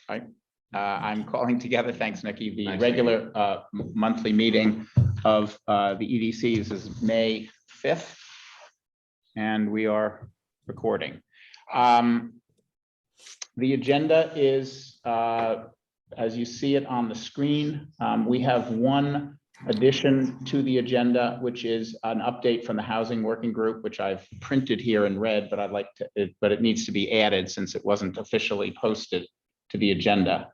Right. I'm calling together, thanks, Nikki, the regular monthly meeting of the EDCs is May 5th, and we are recording. The agenda is, as you see it on the screen, we have one addition to the agenda, which is an update from the Housing Working Group, which I've printed here in red, but I'd like to, but it needs to be added since it wasn't officially posted to the agenda.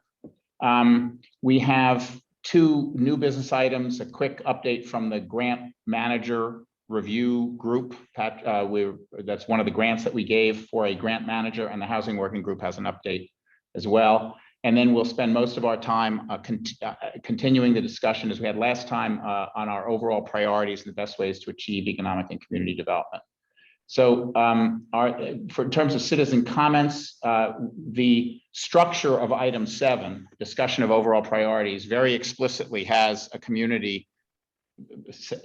We have two new business items, a quick update from the grant manager review group. That's one of the grants that we gave for a grant manager, and the Housing Working Group has an update as well. And then we'll spend most of our time continuing the discussion as we had last time on our overall priorities and the best ways to achieve economic and community development. So in terms of citizen comments, the structure of item 7, discussion of overall priorities, very explicitly has a community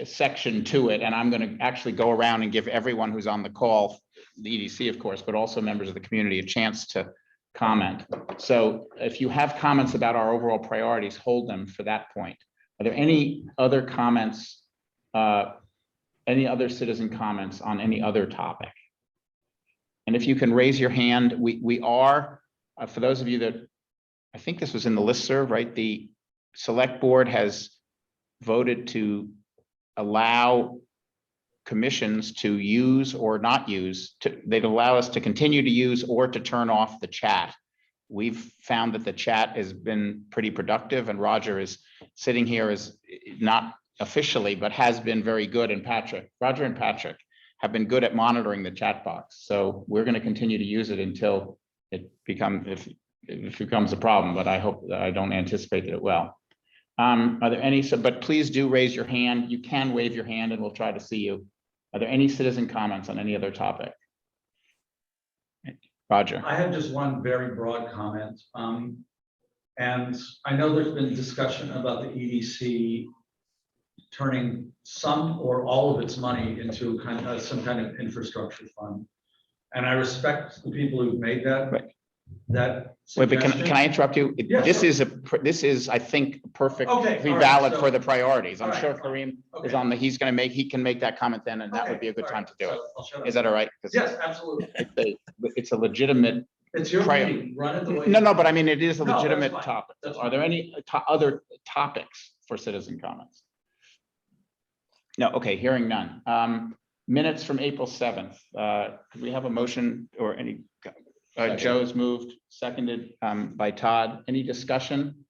section to it. And I'm going to actually go around and give everyone who's on the call, the EDC, of course, but also members of the community, a chance to comment. So if you have comments about our overall priorities, hold them for that point. Are there any other comments, any other citizen comments on any other topic? And if you can raise your hand, we are, for those of you that, I think this was in the listserv, right? The select board has voted to allow commissions to use or not use, they'd allow us to continue to use or to turn off the chat. We've found that the chat has been pretty productive, and Roger is sitting here as not officially, but has been very good. And Roger and Patrick have been good at monitoring the chat box. So we're going to continue to use it until it becomes, if it becomes a problem, but I hope that I don't anticipate that it will. Are there any, but please do raise your hand. You can wave your hand and we'll try to see you. Are there any citizen comments on any other topic? Roger. I have just one very broad comment. And I know there's been discussion about the EDC turning some or all of its money into some kind of infrastructure fund. And I respect the people who've made that. Right. That wait, but can I interrupt you? Yeah, this sure. is I think perfectly okay, valid so, for the priorities. I'm sure right, Kareem is on the, he can make that comment then, and that would be a good time to do it. Is that all right? Yes, absolutely. It's a legitimate. It's your meeting. Run it the way. No, but I mean, it is a legitimate topic. That's Are there any other topics for citizen comments? No. Okay. Hearing none. Minutes from April 7th. Could we have a motion or any? Joe's moved, seconded by Todd. Any discussion?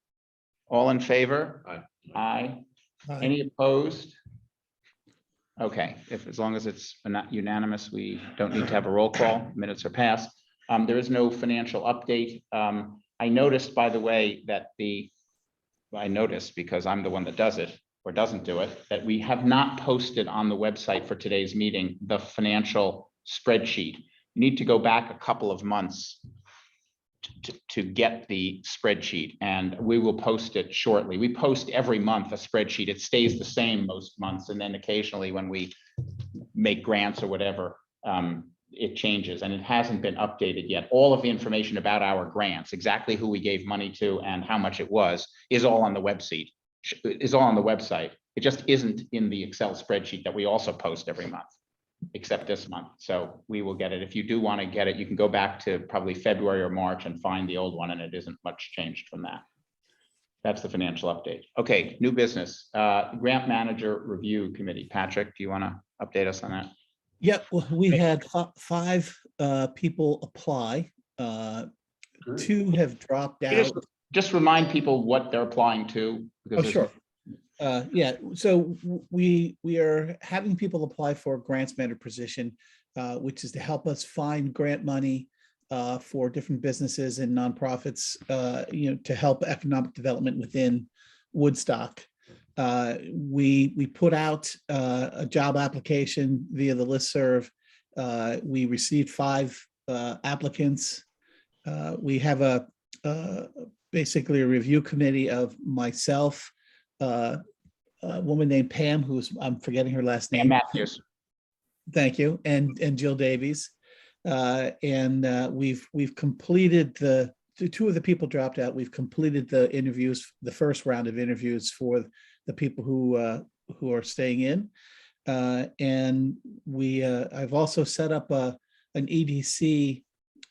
All in favor? Aye. Aye. Any opposed? Okay, as long as it's not unanimous, we don't need to have a roll call. Minutes are passed. There is no financial update. I noticed, by the way, that I noticed because I'm the one that does it or doesn't do it, that we have not posted on the website for today's meeting the financial spreadsheet. You need to go back a couple of months to get the spreadsheet, and we will post it shortly. We post every month a spreadsheet. It stays the same most months, and then occasionally when we make grants or whatever, it changes, and it hasn't been updated yet. All of the information about our grants, exactly who we gave money to and how much it was, is all on the website. It just isn't in the Excel spreadsheet that we also post every month, except this month. So we will get it. If you do want to get it, you can go back to probably February or March and find the old one, and it isn't much changed from that. That's the financial update. Okay, new business. Grant Manager Review Committee. Patrick, do you want to update us on that? Yeah, well, we had 5 people apply. 2 have dropped out. Just remind people what they're applying to. Oh, sure. Yeah, so we are having people apply for a grants manager position, which is to help us find grant money for different businesses and nonprofits, to help economic development within Woodstock. We put out a job application via the listserv. We received 5 applicants. We have basically a review committee of myself, a woman named Pam, I'm forgetting her last name. Matthews. Thank you, and Jill Davies, and we've completed the two of the people dropped out. We've completed the interviews, the first round of interviews for the people who are staying in. And I've also set up an EDC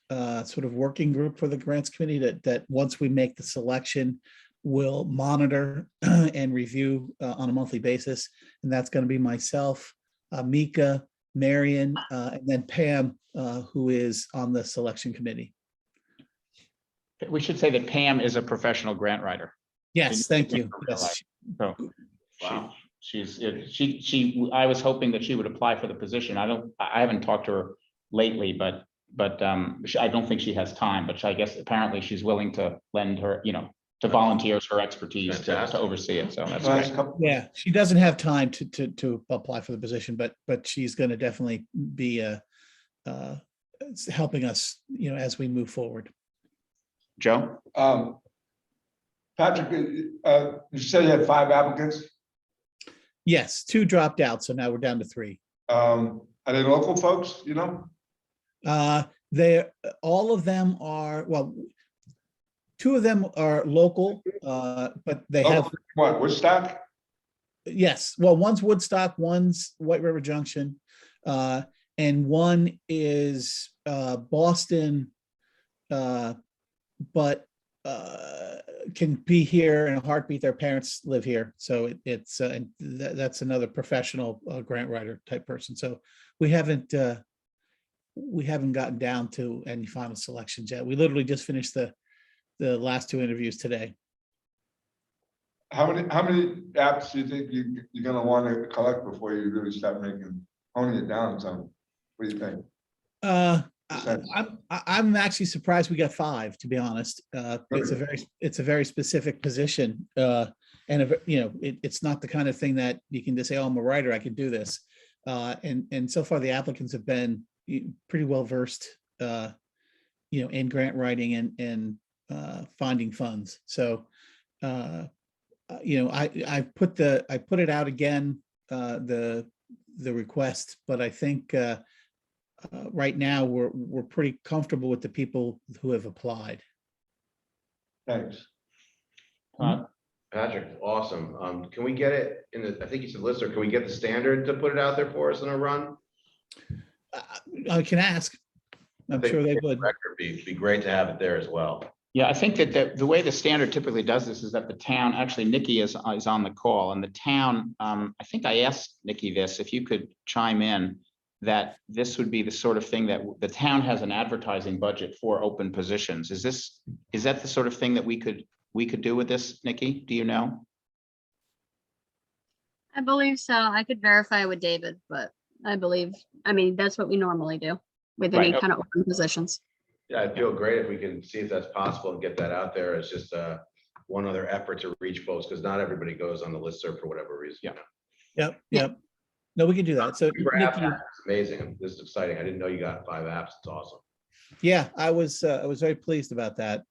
sort of working group for the grants committee that once we make the selection, will monitor and review on a monthly basis. And that's going to be myself, Mika, Marion, and then Pam, who is on the selection committee. We should say that Pam is a professional grant writer. Yes, thank you. Yes. So Wow. I was hoping that she would apply for the position. I haven't talked to her lately, but I don't think she has time, but I guess apparently she's willing to lend her, to volunteer her expertise to oversee it. So that's great. Yeah, she doesn't have time to apply for the position, but she's going to definitely be helping us, as we move forward. Joe? Patrick, you said you had 5 applicants. Yes, 2 dropped out, so now we're down to 3. Are they local folks, All of them are, well, 2 of them are local, but they have, What, Woodstock? yes, well, one's Woodstock, one's White River Junction, and one is Boston, but can be here in a heartbeat. Their parents live here, so that's another professional grant writer type person. So we haven't gotten down to any final selections yet. We literally just finished the last 2 interviews today. How many apps do you think you're gonna want to collect before you really start honing it down some? What do you think? I'm actually surprised we got 5, to be honest. It's a very specific position, and it's not the kind of thing that you can just say, "Oh, I'm a writer, I can do this." And so far the applicants have been pretty well versed, in grant writing and finding funds. So, I put it out again, the request, but I think right now we're pretty comfortable with the people who have applied. Thanks. Patrick, awesome. Can we get it in the, I think you said listener, can we get the standard to put it out there for us in a run? I can ask. I'm sure they would. Record be great to have it there as well. Yeah, I think that the way the standard typically does this is that the town, actually Nikki is on the call, and the town, I think I asked Nikki this, if you could chime in, that this would be the sort of thing that the town has an advertising budget for open positions. Is that the sort of thing that we could do with this, Nikki? Do you know? I believe so. I could verify with David, but I mean, that's what we normally do with any kind of open positions. Yeah, I'd feel great if we can see if that's possible and get that out there as just one other effort to reach folks, because not everybody goes on the listserv for whatever reason. Yeah. Yep. No, we can do that. So Nikki, It's amazing. This is exciting. I didn't know you got 5 apps. It's awesome. yeah, I was very pleased about that.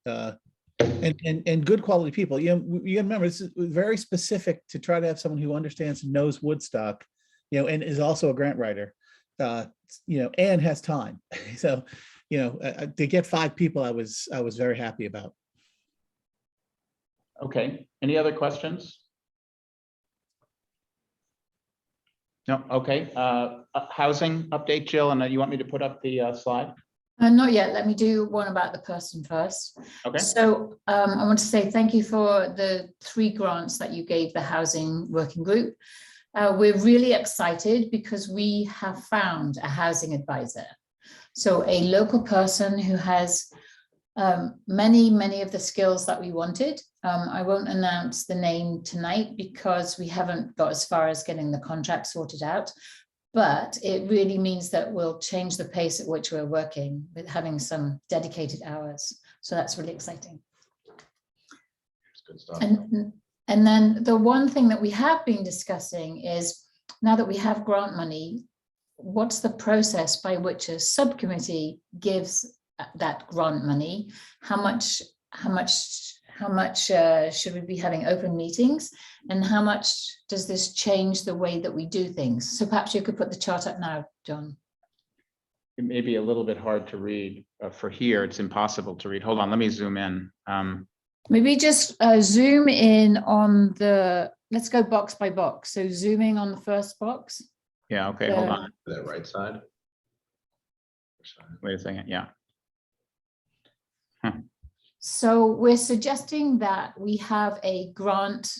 And good quality people. You remember, this is very specific to try to have someone who understands and knows Woodstock, and is also a grant writer, and has time. So, to get 5 people, I was very happy about. Okay, any other questions? No, okay. Housing update, Jill, and you want me to put up the slide? Not yet. Let me do one about the person first. Okay. So I want to say thank you for the 3 grants that you gave the housing working group. We're really excited because we have found a housing advisor. So a local person who has many of the skills that we wanted. I won't announce the name tonight because we haven't got as far as getting the contract sorted out, but it really means that we'll change the pace at which we're working with having some dedicated hours. So that's really exciting. It's good stuff. And then the one thing that we have been discussing is, now that we have grant money, what's the process by which a subcommittee gives that grant money? How much should we be having open meetings, and how much does this change the way that we do things? So perhaps you could put the chart up now, John. it may be a little bit hard to read for here. It's impossible to read. Hold on, let me zoom in. Maybe just zoom in on the, let's go box by box. So zooming on the first box. Yeah, okay, hold on. That right side. Wait a second, yeah. So we're suggesting that we have a grant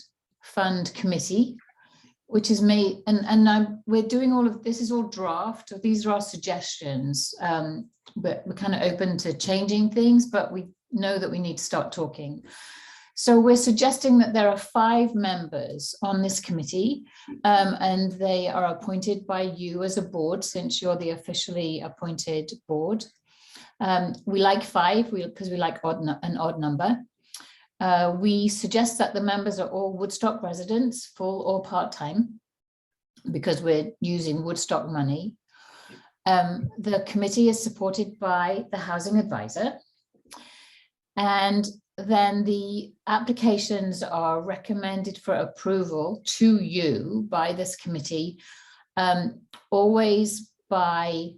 fund committee, which is made, and we're doing all of this is all draft. These are our suggestions, but we're kind of open to changing things, but we know that we need to start talking. So we're suggesting that there are 5 members on this committee, and they are appointed by you as a board, since you're the officially appointed board. We like 5 because we like an odd number. We suggest that the members are all Woodstock residents, full or part-time, because we're using Woodstock money. The committee is supported by the housing advisor. And then the applications are recommended for approval to you by this committee, always by,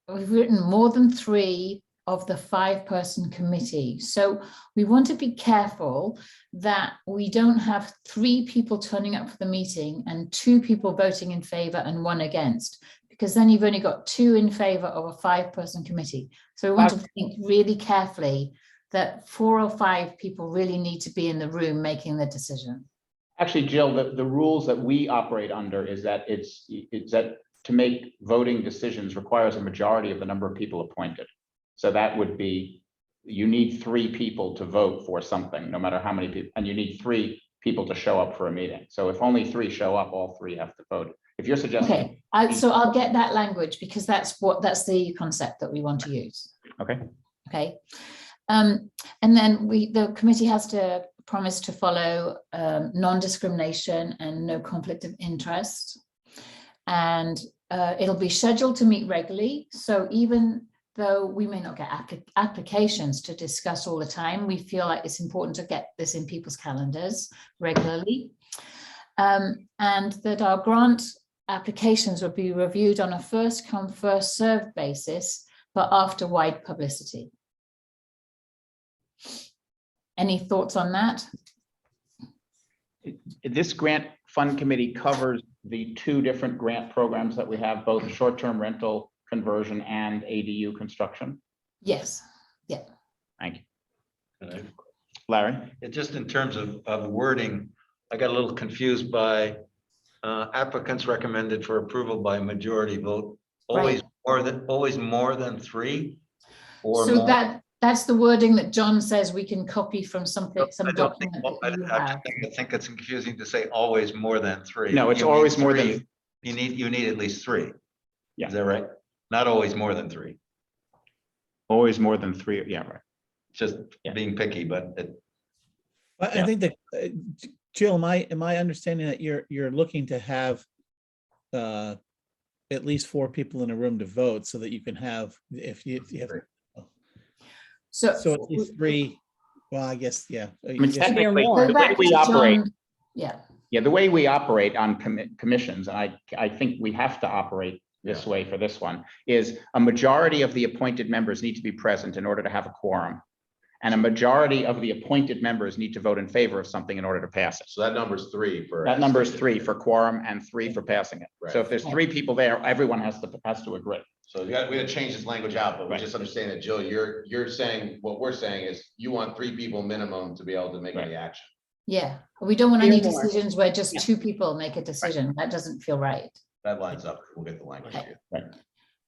we've written more than 3 of the 5-person committee. So we want to be careful that we don't have 3 people turning up for the meeting and 2 people voting in favor and 1 against, because then you've only got 2 in favor of a 5-person committee. So we want to think really carefully that 4 or 5 people really need to be in the room making the decision. Actually, Jill, the rules that we operate under is that it's that to make voting decisions requires a majority of the number of people appointed. So that would be, you need 3 people to vote for something, no matter how many people, and you need 3 people to show up for a meeting. So if only 3 show up, all 3 have to vote. If you're suggesting. Okay, so I'll get that language, because that's the concept that we want to use. Okay. Okay. And then the committee has to promise to follow non-discrimination and no conflict of interest. And it'll be scheduled to meet regularly. So even though we may not get applications to discuss all the time, we feel like it's important to get this in people's calendars regularly. And that our grant applications will be reviewed on a first come, first served basis, but after wide publicity. Any thoughts on that? This grant fund committee covers the 2 different grant programs that we have, both short-term rental conversion and ADU construction. Yes. Yeah. Thank you. Uh, Larry? Just in terms of wording, I got a little confused by applicants recommended for approval by majority vote. Always more than 3 or So more. that's the wording that John says we can copy from something, some I don't think, document that you have. I think it's confusing to say always more than 3. No, it's You need always more 3. than. You need at least 3. Yeah. Is that right? Not always more than 3. Always more than 3, yeah, right. Just Yeah. being picky, but I think that, Jill, am I understanding that you're looking to have at least 4 people in a room to vote, so that you can have, if you have, so at least 3, well, I guess, yeah. I mean, technically, more. the way we operate, Yeah. yeah, the way we operate on commissions, and I think we have to operate this way for this one, is a majority of the appointed members need to be present in order to have a quorum. And a majority of the appointed members need to vote in favor of something in order to pass it. So that number's 3 for. That number is 3 for quorum and 3 for passing it. Right. So if there's 3 people there, everyone has to agree. So we gotta change this language out, but we Right. just understand that, Jill, you're saying, what we're saying is you want 3 people minimum to be able to make any action. Yeah. We don't want any More. decisions where just 2 people make a decision. That doesn't feel right. That lines up. We'll get the language. Okay. to you.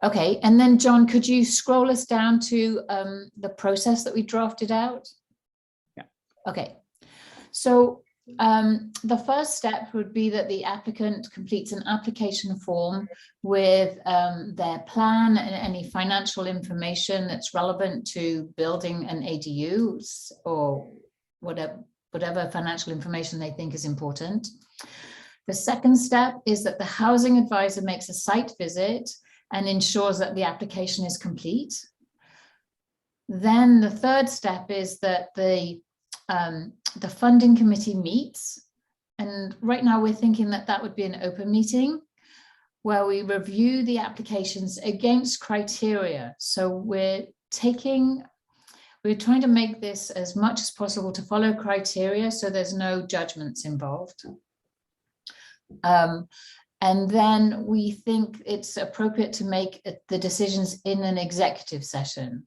Okay. And then John, could you scroll us down to the process that we drafted out? Yeah. Okay. So the first step would be that the applicant completes an application form with their plan and any financial information that's relevant to building an ADU or whatever financial information they think is important. The second step is that the housing advisor makes a site visit and ensures that the application is complete. Then the third step is that the funding committee meets. And right now we're thinking that that would be an open meeting. where we review the applications against criteria. So we're trying to make this as much as possible to follow criteria, so there's no judgments involved. And then we think it's appropriate to make the decisions in an executive session.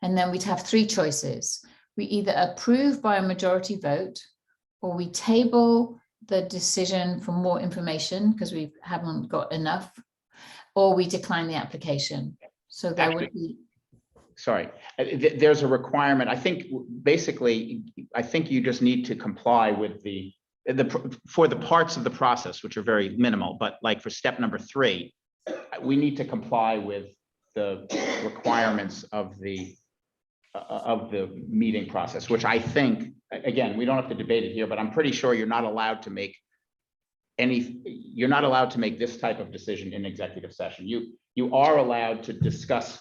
And then we'd have three choices. We either approve by a majority vote, or we table the decision for more information because we haven't got enough, or we decline the application. So there would be. Sorry, there's a requirement. I think basically, I think you just need to comply with for the parts of the process, which are very minimal, but like for step number 3, we need to comply with the requirements of the meeting process, which I think, again, we don't have to debate it here, but I'm pretty sure you're not allowed to make this type of decision in executive session. You are allowed to discuss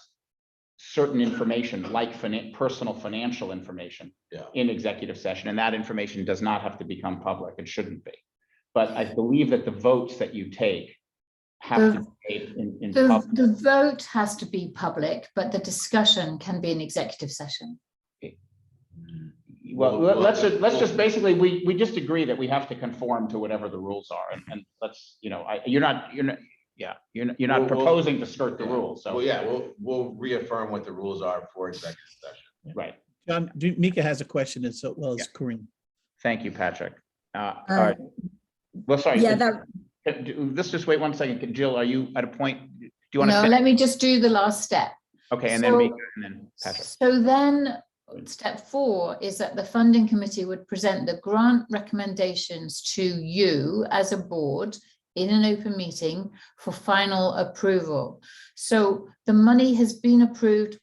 certain information like personal financial information in executive session, and that information does not have to become public. It shouldn't be. But I believe that the votes that you take have to be in public. The vote has to be public, but the discussion can be an executive session. Well, let's just basically, we just agree that we have to conform to whatever the rules are, and let's, you're not proposing to skirt the rules, so. Well, yeah, we'll reaffirm what the rules are for executive session. Right. John, Mika has a question, and so well as Kareem. Thank you, Patrick. All right. Well, sorry. Yeah, Let's just wait one second. Jill, are you at a point? Do you want to? No, let me just do the last step. Okay, and then Mika, and then Patrick. So then step 4 is that the funding committee would present the grant recommendations to you as a board in an open meeting for final approval. So the money has been approved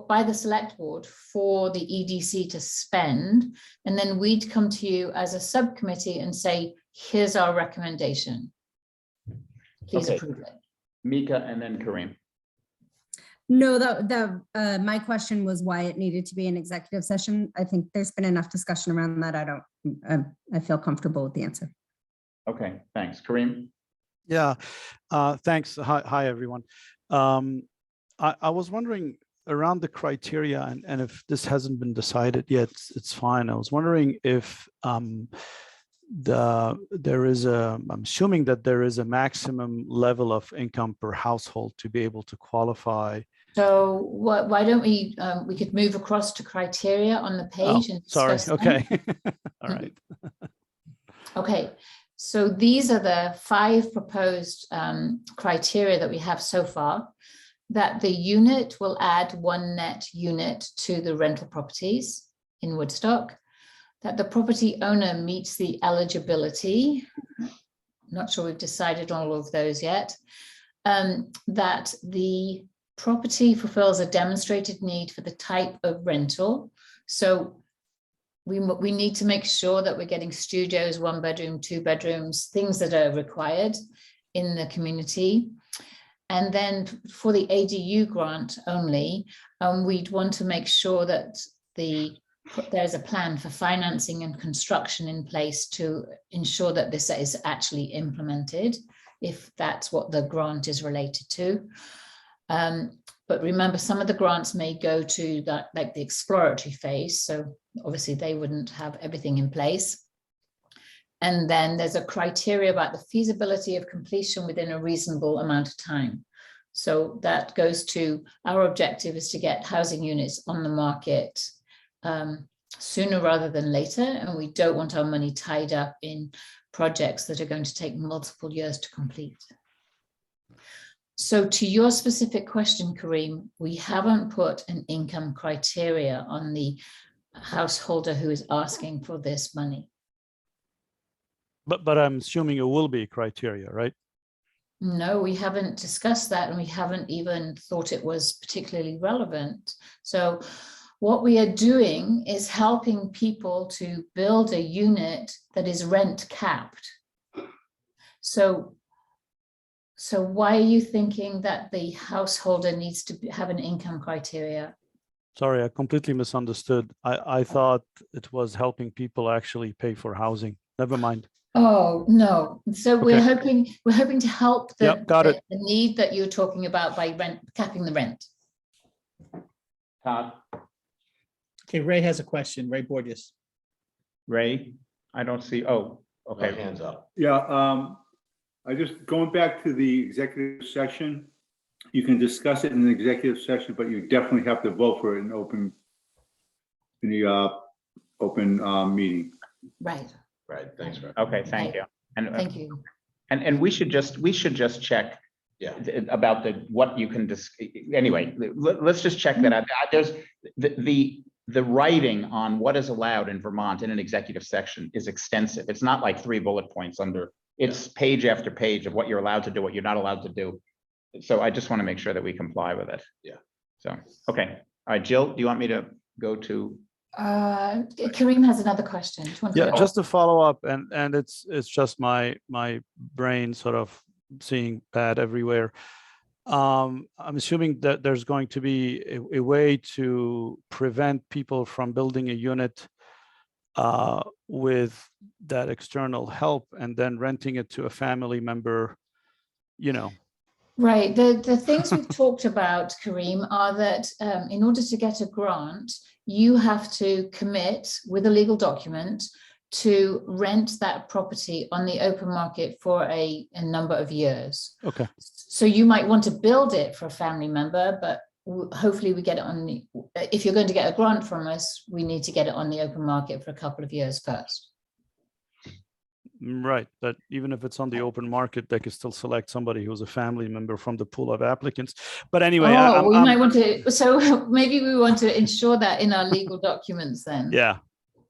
by the select board for the EDC to spend, and then we'd come to you as a subcommittee and say, here's our recommendation. Please approve it. Mika and then Kareem. no, my question was why it needed to be an executive session. I think there's been enough discussion around that. I feel comfortable with the answer. Okay, thanks. Kareem? Yeah, thanks. Hi, everyone. I was wondering around the criteria, and if this hasn't been decided yet, it's fine. I was wondering if I'm assuming that there is a maximum level of income per household to be able to qualify. So why don't we could move across to criteria on the page and sorry. discuss Okay. them. All right. Okay, so these are the 5 proposed criteria that we have so far. That the unit will add 1 net unit to the rental properties in Woodstock. That the property owner meets the eligibility. Not sure we've decided on all of those yet. That the property fulfills a demonstrated need for the type of rental. So we need to make sure that we're getting studios, 1 bedroom, 2 bedrooms, things that are required in the community. And then for the ADU grant only, we'd want to make sure that there's a plan for financing and construction in place to ensure that this is actually implemented, if that's what the grant is related to. But remember, some of the grants may go to that, like the exploratory phase. So obviously they wouldn't have everything in place. And then there's a criteria about the feasibility of completion within a reasonable amount of time. So that goes to our objective is to get housing units on the market sooner rather than later. And we don't want our money tied up in projects that are going to take multiple years to complete. So to your specific question, Kareem, we haven't put an income criteria on the householder who is asking for this money. But I'm assuming it will be criteria, right? No, we haven't discussed that, and we haven't even thought it was particularly relevant. So what we are doing is helping people to build a unit that is rent capped. So why are you thinking that the householder needs to have an income criteria? Sorry, I completely misunderstood. I thought it was helping people actually pay for housing. Never mind. Oh, no. So we're Okay. hoping to help Yep, got it. the need that you're talking about by capping the rent. Todd, Okay, Ray has a question. Ray Borges. Ray, I don't see, oh, Okay, okay. hands up. Yeah, I just, going back to the executive session, you can discuss it in an executive session, but you definitely have to vote for it in open meeting. Right. Right, thanks, Fred. Okay, thank you. And, Thank you. and we should just check Yeah. about what you can anyway, let's just check that out. There's the writing on what is allowed in Vermont in an executive section is extensive. It's not like 3 bullet points under, it's page after page of what you're allowed to do, what you're not allowed to do. So I just want to make sure that we comply with it. Yeah. So, okay. All right, Jill, do you want me to go to? Kareem has another question. Do you want to Yeah, go? just to follow up, and it's just my brain sort of seeing bad everywhere. I'm assuming that there's going to be a way to prevent people from building a unit with that external help and then renting it to a family member, you know. Right. The things we've talked about, Kareem, are that in order to get a grant, you have to commit with a legal document to rent that property on the open market for a number of years. Okay. So you might want to build it for a family member, but hopefully we get it on the, if you're going to get a grant from us, we need to get it on the open market for a couple of years first. Right, but even if it's on the open market, they could still select somebody who's a family member from the pool of applicants. But anyway, we might want to, so maybe we want to ensure that in our legal documents then. Yeah.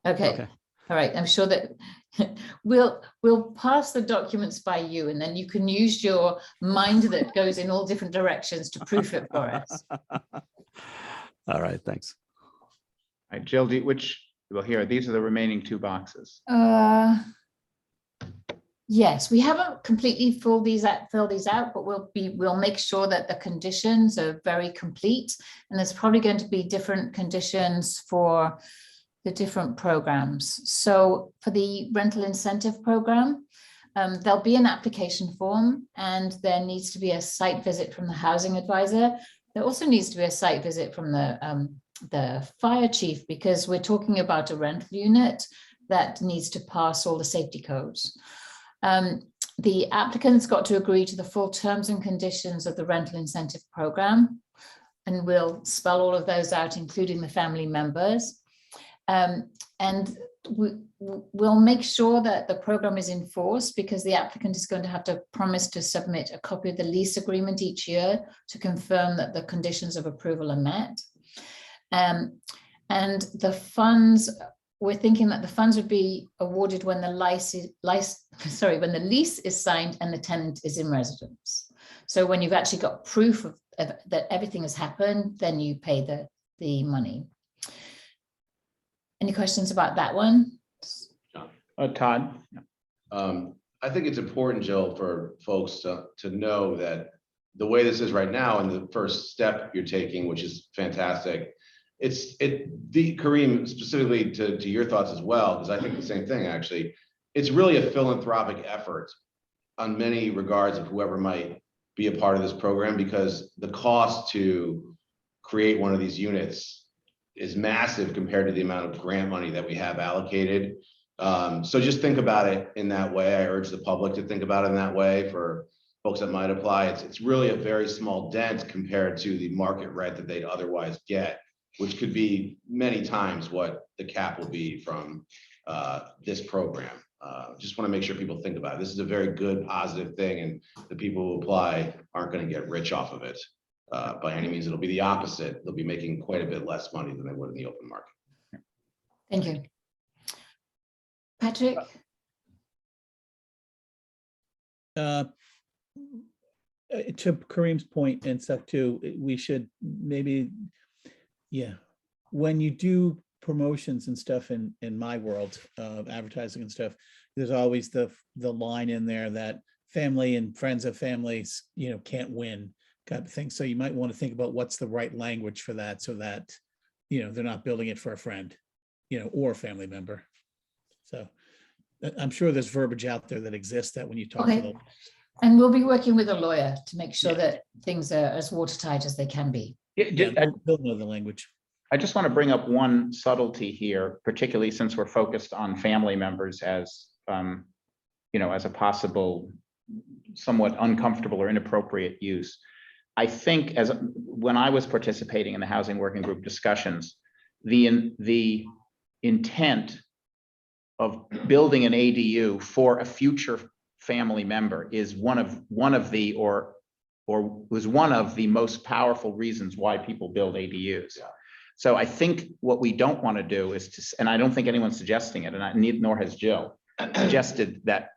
Okay. All right. I'm sure that we'll pass the documents by you, and then you can use your mind that goes in all different directions to proof it for us. All right, thanks. All right, Jill, well, here, these are the remaining 2 boxes. Yes, we haven't completely filled these out, but we'll make sure that the conditions are very complete, and there's probably going to be different conditions for the different programs. So for the rental incentive program, there'll be an application form, and there needs to be a site visit from the housing advisor. There also needs to be a site visit from the fire chief, because we're talking about a rental unit that needs to pass all the safety codes. The applicant's got to agree to the full terms and conditions of the rental incentive program, and we'll spell all of those out, including the family members. And we'll make sure that the program is enforced, because the applicant is going to have to promise to submit a copy of the lease agreement each year to confirm that the conditions of approval are met. And the funds, we're thinking that the funds would be awarded when the when the lease is signed and the tenant is in residence. So when you've actually got proof of that everything has happened, then you pay the money. Any questions about that one? Todd? I think it's important, Jill, for folks to know that the way this is right now, and the first step you're taking, which is fantastic, Kareem, specifically to your thoughts as well, because I think the same thing, actually. It's really a philanthropic effort on many regards of whoever might be a part of this program, because the cost to create one of these units is massive compared to the amount of grant money that we have allocated. So just think about it in that way. I urge the public to think about it in that way for folks that might apply. It's really a very small dent compared to the market rent that they'd otherwise get, which could be many times what the cap will be from this program. Just want to make sure people think about it. This is a very good, positive thing, and the people who apply aren't going to get rich off of it. By any means, it'll be the opposite. They'll be making quite a bit less money than they would in the open market. Thank you. Patrick? To Kareem's point and stuff too, we should maybe, yeah, when you do promotions and stuff in my world of advertising and stuff, there's always the line in there that family and friends of families, can't win kind of thing. So you might want to think about what's the right language for that, so that, they're not building it for a friend, or a family member. So I'm sure there's verbiage out there that exists that when you talk to Okay. them. And we'll be working with a lawyer to make sure Yeah. that things are as watertight as they can be. Yeah, they'll know the language. I just want to bring up one subtlety here, particularly since we're focused on family members as, as a possible somewhat uncomfortable or inappropriate use. I think when I was participating in the housing working group discussions, the intent of building an ADU for a future family member is one of the most powerful reasons why people build ADUs. Yeah. So I think what we don't want to do is and I don't think anyone's suggesting it, and nor has Jill suggested that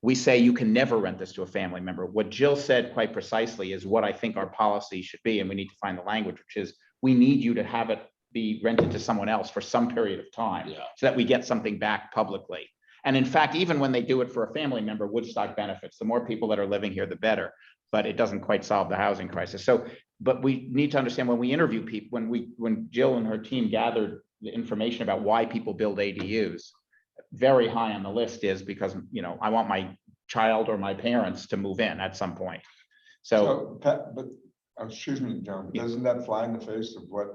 we say you can never rent this to a family member. What Jill said quite precisely is what I think our policy should be, and we need to find the language, which is we need you to have it be rented to someone else for some period of time, Yeah. so that we get something back publicly. And in fact, even when they do it for a family member, Woodstock benefits. The more people that are living here, the better, but it doesn't quite solve the housing crisis. So, but we need to understand when we interview people, when Jill and her team gathered the information about why people build ADUs, very high on the list is because, I want my child or my parents to move in at some point. So Pat, but, excuse me, John, but Yeah. doesn't that fly in the face of what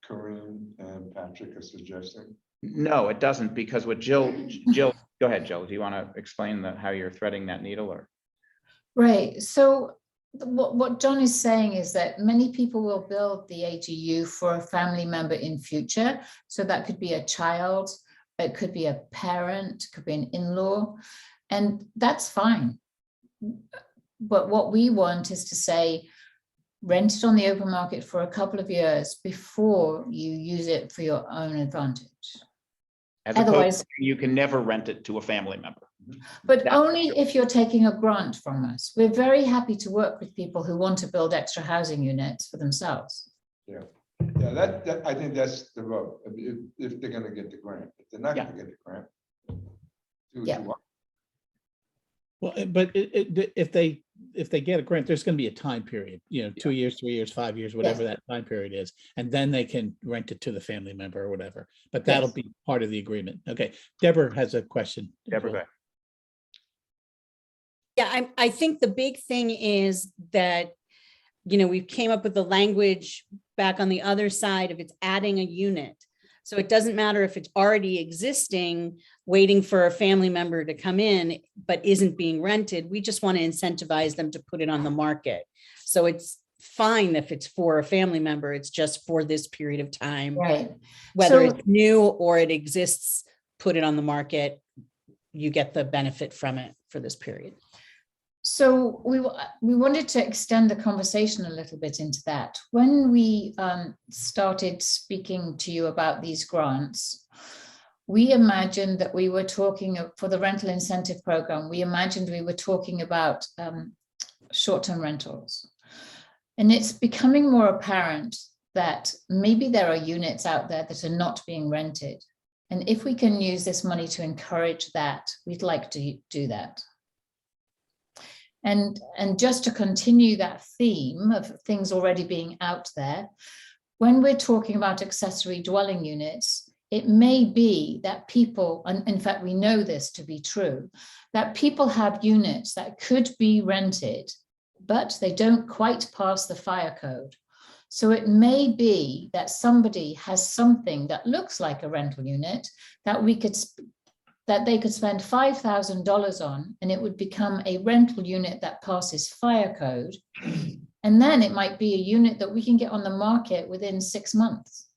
Corinne and Patrick are suggesting? no, it doesn't, because what Jill, go ahead, Jill. Do you want to explain how you're threading that needle, or? Right. So what John is saying is that many people will build the ADU for a family member in future. So that could be a child, it could be a parent, could be an in-law, and that's fine. But what we want is to say, rent it on the open market for a couple of years before you use it for your own advantage. As Otherwise- opposed to you can never rent it to a family member. But That- only if you're taking a grant from us. We're very happy to work with people who want to build extra housing units for themselves. Yeah, that, I think that's the vote, if they're gonna get the grant. If they're not gonna get the grant. do what Yeah. you want. Well, but if they get a grant, there's going to be a time period, 2 years, 3 years, 5 years, whatever that time period is. And then they can rent it to the family member or whatever, but that'll Yes. be part of the agreement. Okay. Deborah has a question. Deborah, go ahead. Yeah, I think the big thing is that, we came up with the language back on the other side of it's adding a unit. So it doesn't matter if it's already existing, waiting for a family member to come in, but isn't being rented. We just want to incentivize them to put it on the market. So it's fine if it's for a family member, it's just for this period of time. Right. Whether So- it's new or it exists, put it on the market, you get the benefit from it for this period. So we wanted to extend the conversation a little bit into that. When we started speaking to you about these grants, we imagined that we were talking for the rental incentive program. We imagined we were talking about short-term rentals. And it's becoming more apparent that maybe there are units out there that are not being rented. And if we can use this money to encourage that, we'd like to do that. And just to continue that theme of things already being out there, when we're talking about accessory dwelling units, it may be that people, and in fact, we know this to be true, that people have units that could be rented, but they don't quite pass the fire code. So it may be that somebody has something that looks like a rental unit that they could spend $5,000 on, and it would become a rental unit that passes fire code. And then it might be a unit that we can get on the market within 6 months.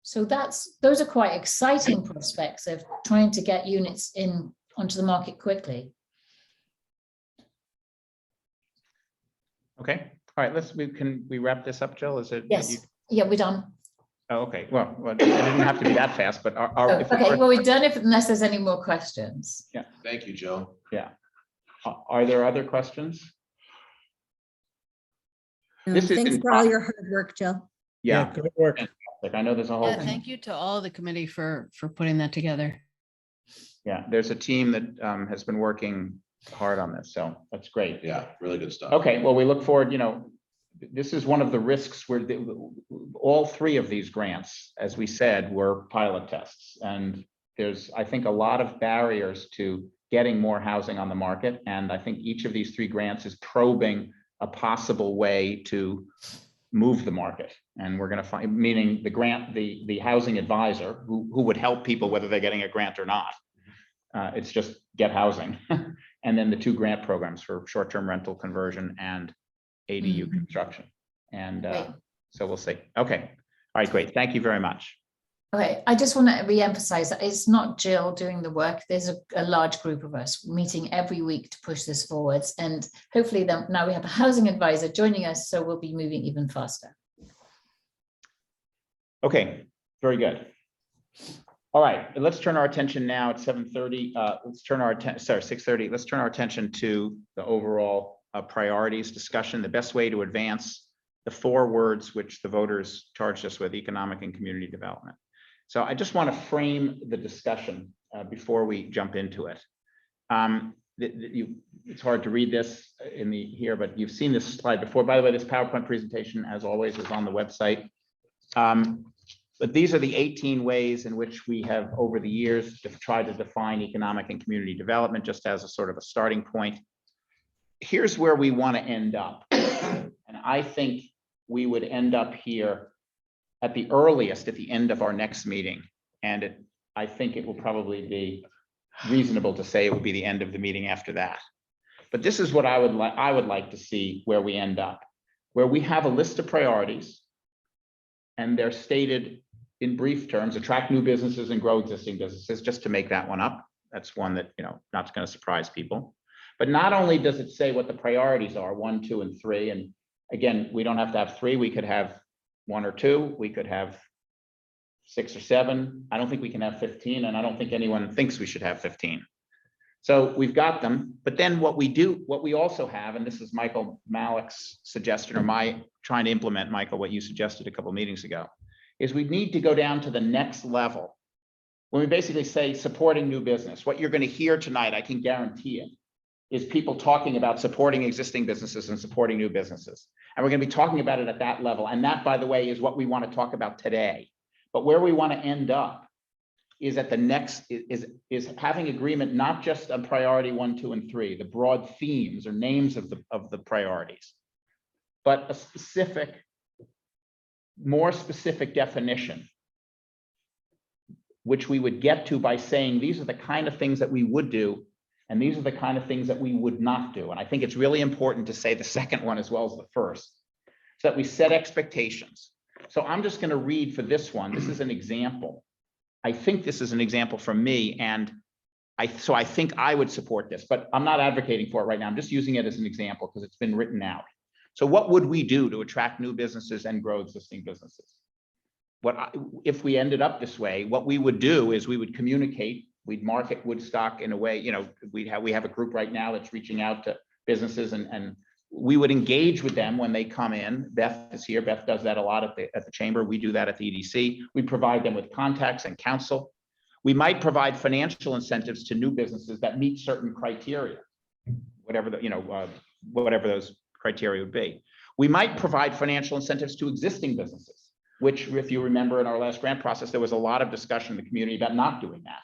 So those are quite exciting prospects of trying to get units onto the market quickly. Okay, all right, can we wrap this up, Jill? Is it? Yes, yeah, we're done. Oh, okay, well, it didn't have to be that fast, but Okay, well, we're done unless there's any more questions. Thank you, Joe. Yeah. Are there other questions? No, This is Thanks in for all pro- your hard work, Jill. Yeah, Good work. like I know there's a whole, Yeah, thank you to all the committee for putting that together. there's a team that has been working hard on this, so that's great. Yeah, really good stuff. Okay, well, we look forward, this is one of the risks where all three of these grants, as we said, were pilot tests. And there's, I think, a lot of barriers to getting more housing on the market. And I think each of these 3 grants is probing a possible way to move the market. And we're going to find, meaning the grant, the housing advisor who would help people whether they're getting a grant or not. It's just get housing. And then the 2 grant programs for short-term rental conversion and ADU construction. And Great. so we'll see. Okay. All right, great. Thank you very much. Okay, I just want to re-emphasize that it's not Jill doing the work. There's a large group of us meeting every week to push this forwards. And hopefully then now we have a housing advisor joining us, so we'll be moving even faster. Okay, very good. All right, let's turn our attention now at 7:30. Let's turn our attention, sorry, 6:30. Let's turn our attention to the overall priorities discussion, the best way to advance the 4 words which the voters charged us with: economic and community development. So I just want to frame the discussion before we jump into it. It's hard to read this here, but you've seen this slide before. By the way, this PowerPoint presentation, as always, is on the website. But these are the 18 ways in which we have, over the years, tried to define economic and community development, just as a sort of a starting point. Here's where we want to end up. And I think we would end up here at the earliest at the end of our next meeting. And I think it will probably be reasonable to say it will be the end of the meeting after that. But this is what I would like to see where we end up, where we have a list of priorities, and they're stated in brief terms: attract new businesses and grow existing businesses, just to make that one up. That's one that, not going to surprise people. But not only does it say what the priorities are, 1, 2, and 3, and again, we don't have to have 3, we could have 1 or 2, we could have 6 or 7. I don't think we can have 15, and I don't think anyone thinks we should have 15. So we've got them, but then what we also have, and this is Michael Malick's suggestion, or my trying to implement, Michael, what you suggested a couple of meetings ago, is we need to go down to the next level. When we basically say supporting new business, what you're going to hear tonight, I can guarantee it, is people talking about supporting existing businesses and supporting new businesses. And we're going to be talking about it at that level. And that, by the way, is what we want to talk about today. But where we want to end up is at the next, is having agreement, not just on priority 1, 2, and 3, the broad themes or names of the priorities, but a specific, more specific definition, which we would get to by saying, these are the kind of things that we would do, and these are the kind of things that we would not do. And I think it's really important to say the second one as well as the first, so that we set expectations. So I'm just going to read for this one. This is an example. I think this is an example from me, and so I think I would support this, but I'm not advocating for it right now. I'm just using it as an example because it's been written out. So what would we do to attract new businesses and grow existing businesses? If we ended up this way, what we would do is we would communicate, we'd market Woodstock in a way, we have a group right now that's reaching out to businesses, and we would engage with them when they come in. Beth is here. Beth does that a lot at the chamber. We do that at the EDC. We provide them with contacts and counsel. We might provide financial incentives to new businesses that meet certain criteria, whatever those criteria would be. We might provide financial incentives to existing businesses, which, if you remember, in our last grant process, there was a lot of discussion in the community about not doing that.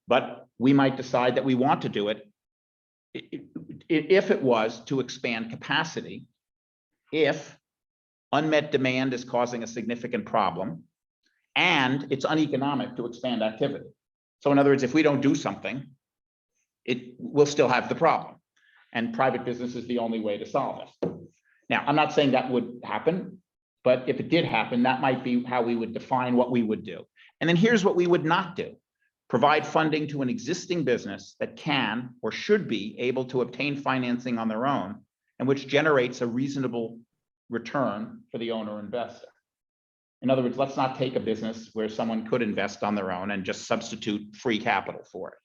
But we might decide that we want to do it if it was to expand capacity, if unmet demand is causing a significant problem, and it's uneconomic to expand activity. So in other words, if we don't do something, it will still have the problem, and private business is the only way to solve it. Now, I'm not saying that would happen, but if it did happen, that might be how we would define what we would do. And then here's what we would not do: provide funding to an existing business that can or should be able to obtain financing on their own, and which generates a reasonable return for the owner investor. In other words, let's not take a business where someone could invest on their own and just substitute free capital for it.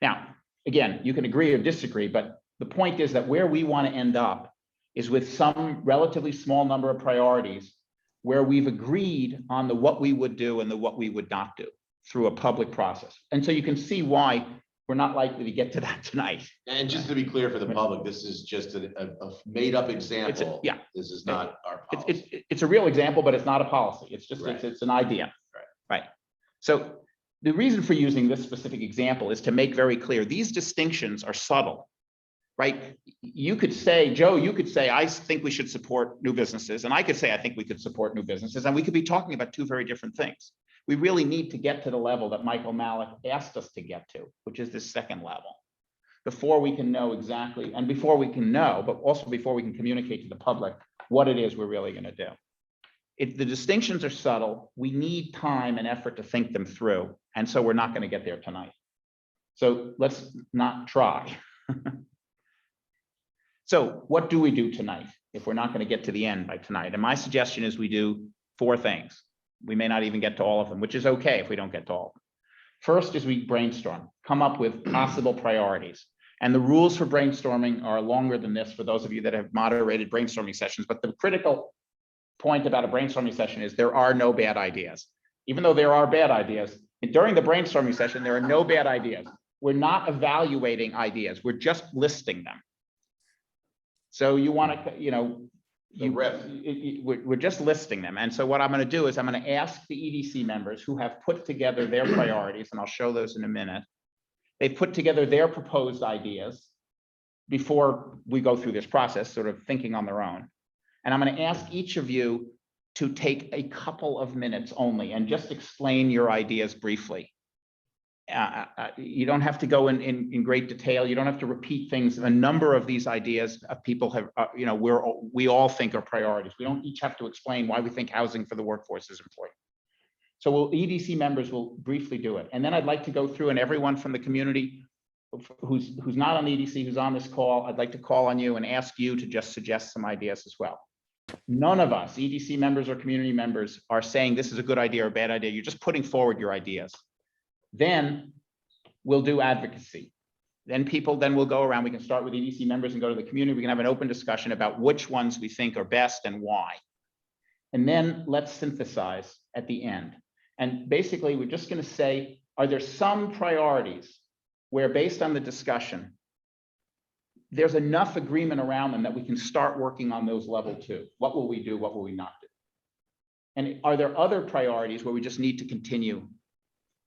Now, again, you can agree or disagree, but the point is that where we want to end up is with some relatively small number of priorities where we've agreed on the what we would do and the what we would not do through a public process. And so you can see why we're not likely to get to that tonight. And just to be clear for the public, this is just a made-up example. Yeah. This is not our policy. It's a real example, but it's not a policy. It's just, Right. it's an idea. Right. So the reason for using this specific example is to make very clear, these distinctions are subtle, right? You could say, Joe, you could say, I think we should support new businesses. And I could say, I think we could support new businesses. And we could be talking about two very different things. We really need to get to the level that Michael Malik asked us to get to, which is this second level, before we can know exactly, and before we can know, but also before we can communicate to the public what it is we're really going to do. If the distinctions are subtle, we need time and effort to think them through. And so we're not going to get there tonight. So let's not try. So what do we do tonight if we're not going to get to the end by tonight? And my suggestion is we do 4 things. We may not even get to all of them, which is okay if we don't get to all of them. First is we brainstorm, come up with possible priorities. And the rules for brainstorming are longer than this for those of you that have moderated brainstorming sessions. But the critical point about a brainstorming session is there are no bad ideas. Even though there are bad ideas, during the brainstorming session, there are no bad ideas. We're not evaluating ideas. We're just listing them. So you want to, you know, we're just listing them. And so what I'm going to do is I'm going to ask the EDC members who have put together their priorities, and I'll show those in a minute. They've put together their proposed ideas before we go through this process, sort of thinking on their own. And I'm going to ask each of you to take a couple of minutes only and just explain your ideas briefly. You don't have to go in great detail. You don't have to repeat things. A number of these ideas people have, you know, we all think are priorities. We don't each have to explain why we think housing for the workforce is important. So EDC members will briefly do it. And then I'd like to go through, and everyone from the community who's not on EDC, who's on this call, I'd like to call on you and ask you to just suggest some ideas as well. None of us, EDC members or community members, are saying this is a good idea or a bad idea. You're just putting forward your ideas. Then we'll do advocacy. Then we'll go around. We can start with EDC members and go to the community. We can have an open discussion about which ones we think are best and why. And then let's synthesize at the end. And basically, we're just going to say, are there some priorities where, based on the discussion, there's enough agreement around them that we can start working on those level 2? What will we do? What will we not do? And are there other priorities where we just need to continue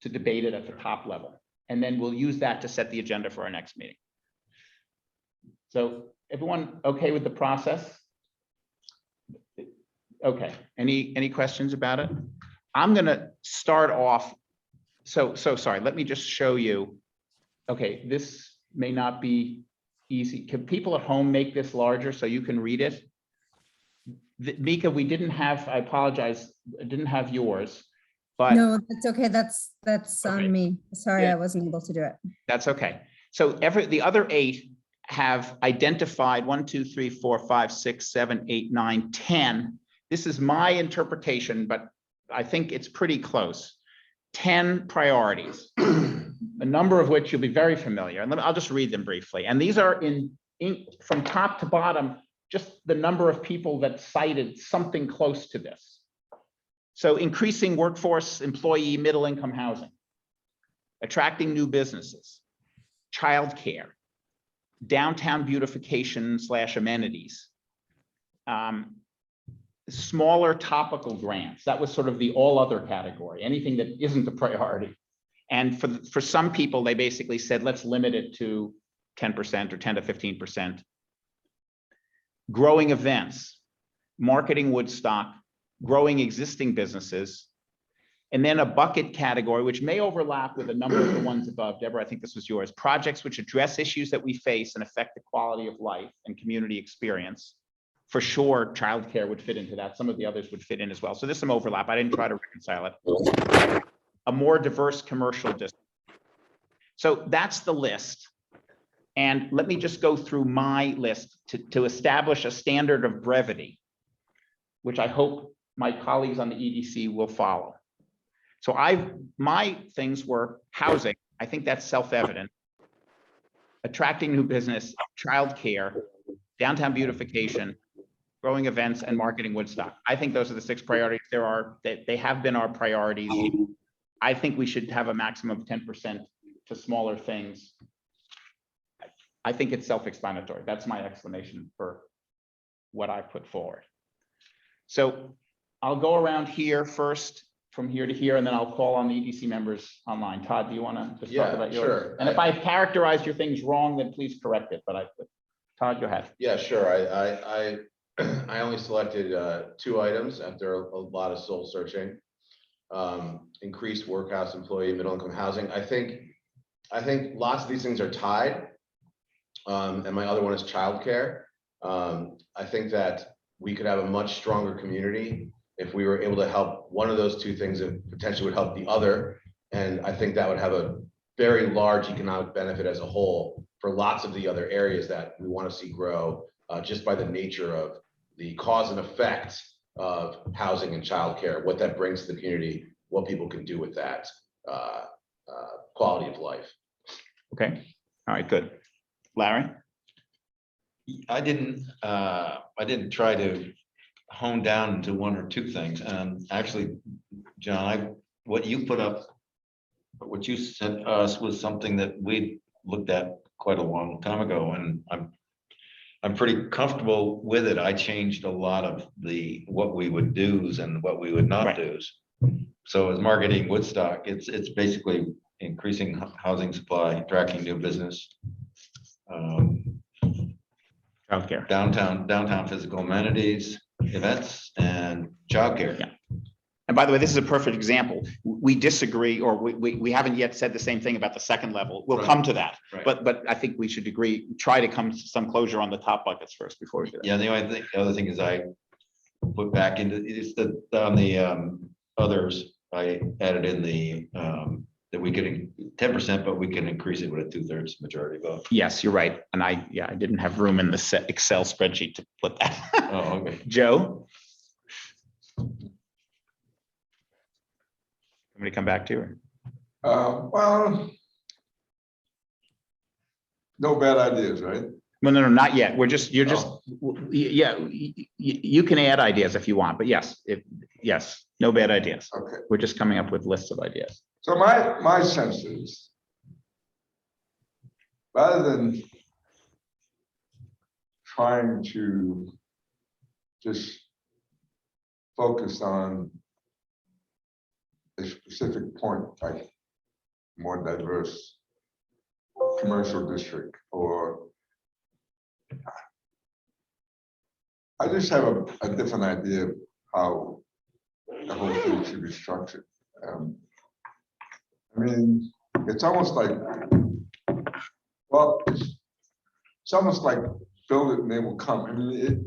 to debate it at the top level? And then we'll use that to set the agenda for our next meeting. So everyone okay with the process? Okay, any questions about it? I'm gonna start off. So sorry, let me just show you. Okay, this may not be easy. Can people at home make this larger so you can read it? Mika, we didn't have, I apologize, I didn't have yours. But no, that's okay. That's okay. On me. Sorry, Yeah. I wasn't able to do it. That's okay. So the other 8 have identified 1, 2, 3, 4, 5, 6, 7, 8, 9, 10. This is my interpretation, but I think it's pretty close. 10 priorities, a number of which you'll be very familiar. And I'll just read them briefly. And these are in from top to bottom, just the number of people that cited something close to this. So increasing workforce, employee, middle-income housing, attracting new businesses, childcare, downtown beautification / amenities, smaller topical grants. That was sort of the all other category, anything that isn't a priority. And for some people, they basically said, let's limit it to 10% or 10 to 15%. Growing events, marketing Woodstock, growing existing businesses, and then a bucket category, which may overlap with a number of the ones above. Deborah, I think this was yours. Projects which address issues that we face and affect the quality of life and community experience. For sure, childcare would fit into that. Some of the others would fit in as well. So there's some overlap. I didn't try to reconcile it. A more diverse commercial district. So that's the list. And let me just go through my list to establish a standard of brevity, which I hope my colleagues on the EDC will follow. So my things were housing. I think that's self-evident. Attracting new business, childcare, downtown beautification, growing events, and marketing Woodstock. I think those are the 6 priorities. They have been our priorities. I think we should have a maximum of 10% to smaller things. I think it's self-explanatory. That's my explanation for what I put forward. So I'll go around here first. from here to here, and then I'll call on the EDC members online. Todd, do you want to just talk Yeah, about yours? sure. And if I've characterized your things wrong, then please correct it, but Todd, go ahead. Yeah, sure. I only selected 2 items after a lot of soul searching. Increased workhouse employee, middle income housing. I think lots of these things are tied. And my other one is childcare. I think that we could have a much stronger community if we were able to help one of those 2 things that potentially would help the other. And I think that would have a very large economic benefit as a whole for lots of the other areas that we want to see grow, just by the nature of the cause and effect of housing and childcare, what that brings to the community, what people can do with that quality of life. Okay, all right, good. Larry? I didn't try to hone down into 1 or 2 things. Actually, John, what you put up, what you sent us was something that we looked at quite a long time ago, and I'm pretty comfortable with it. I changed a lot of what we would do's and what we would not do's. So as marketing Woodstock, it's basically increasing housing supply, attracting new business. Childcare. Downtown physical amenities, events, and childcare. Yeah. And by the way, this is a perfect example. We disagree, or we haven't yet said the same thing about the second level. We'll come to that. Right. But I think we should try to come to some closure on the top buckets first before we do that. Yeah, the other thing is I put back into on the others, I added in that we could 10%, but we can increase it with a 2/3 majority vote. Yes, you're right. And I didn't have room in the Excel spreadsheet to put that. Oh, okay. Joe? I'm going to come back to you. Well, no bad ideas, right? No, not yet. You can add ideas if you want, but yes, no bad ideas. Okay. We're just coming up with lists of ideas. So my sense is, rather than trying to just focus on a specific point, like more diverse commercial district, or I just have a different idea of how the whole thing should be structured. I mean, it's almost like, well, it's almost like build it and they will come. I mean,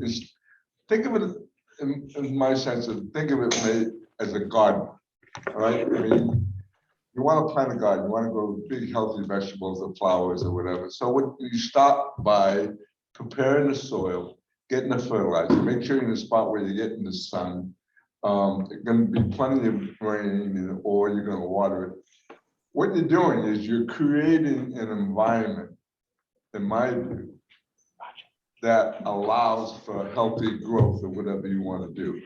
think of it in my sense of, think of it as a garden, all right? I mean, you want to plant a garden, you want to grow big, healthy vegetables or flowers or whatever. So what you start by preparing the soil, getting the fertilizer, make sure you're in a spot where you're getting the sun. There's going to be plenty of rain, or you're going to water it. What you're doing is you're creating an environment, in my view, that allows for healthy growth of whatever you want to do.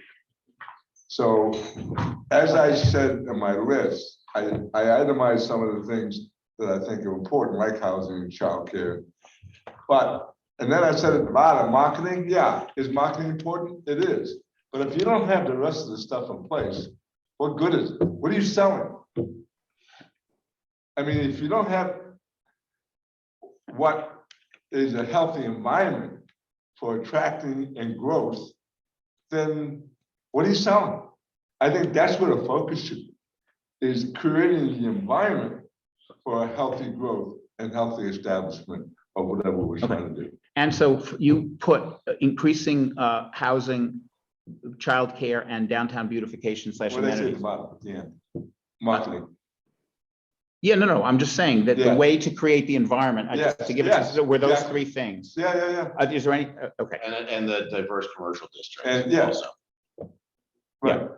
So, as I said in my list, I itemized some of the things that I think are important, like housing and childcare. And then I said at the bottom, marketing, yeah, is marketing important? It is. But if you don't have the rest of the stuff in place, what good is it? What are you selling? I mean, if you don't have what is a healthy environment for attracting and growth, then what are you selling? I think that's where the focus should be, is creating the environment for a healthy growth and healthy establishment of whatever we're trying to do. And so you put increasing housing, childcare, and downtown beautification / What did I say at amenities. the bottom, at the end? Marketing. Yeah, no, I'm just saying that the Yeah. way to create the environment, Yes, to give yes, it, were those exactly. 3 things. Yeah. Is there any, okay. And the diverse commercial district. And yeah. Also. Right.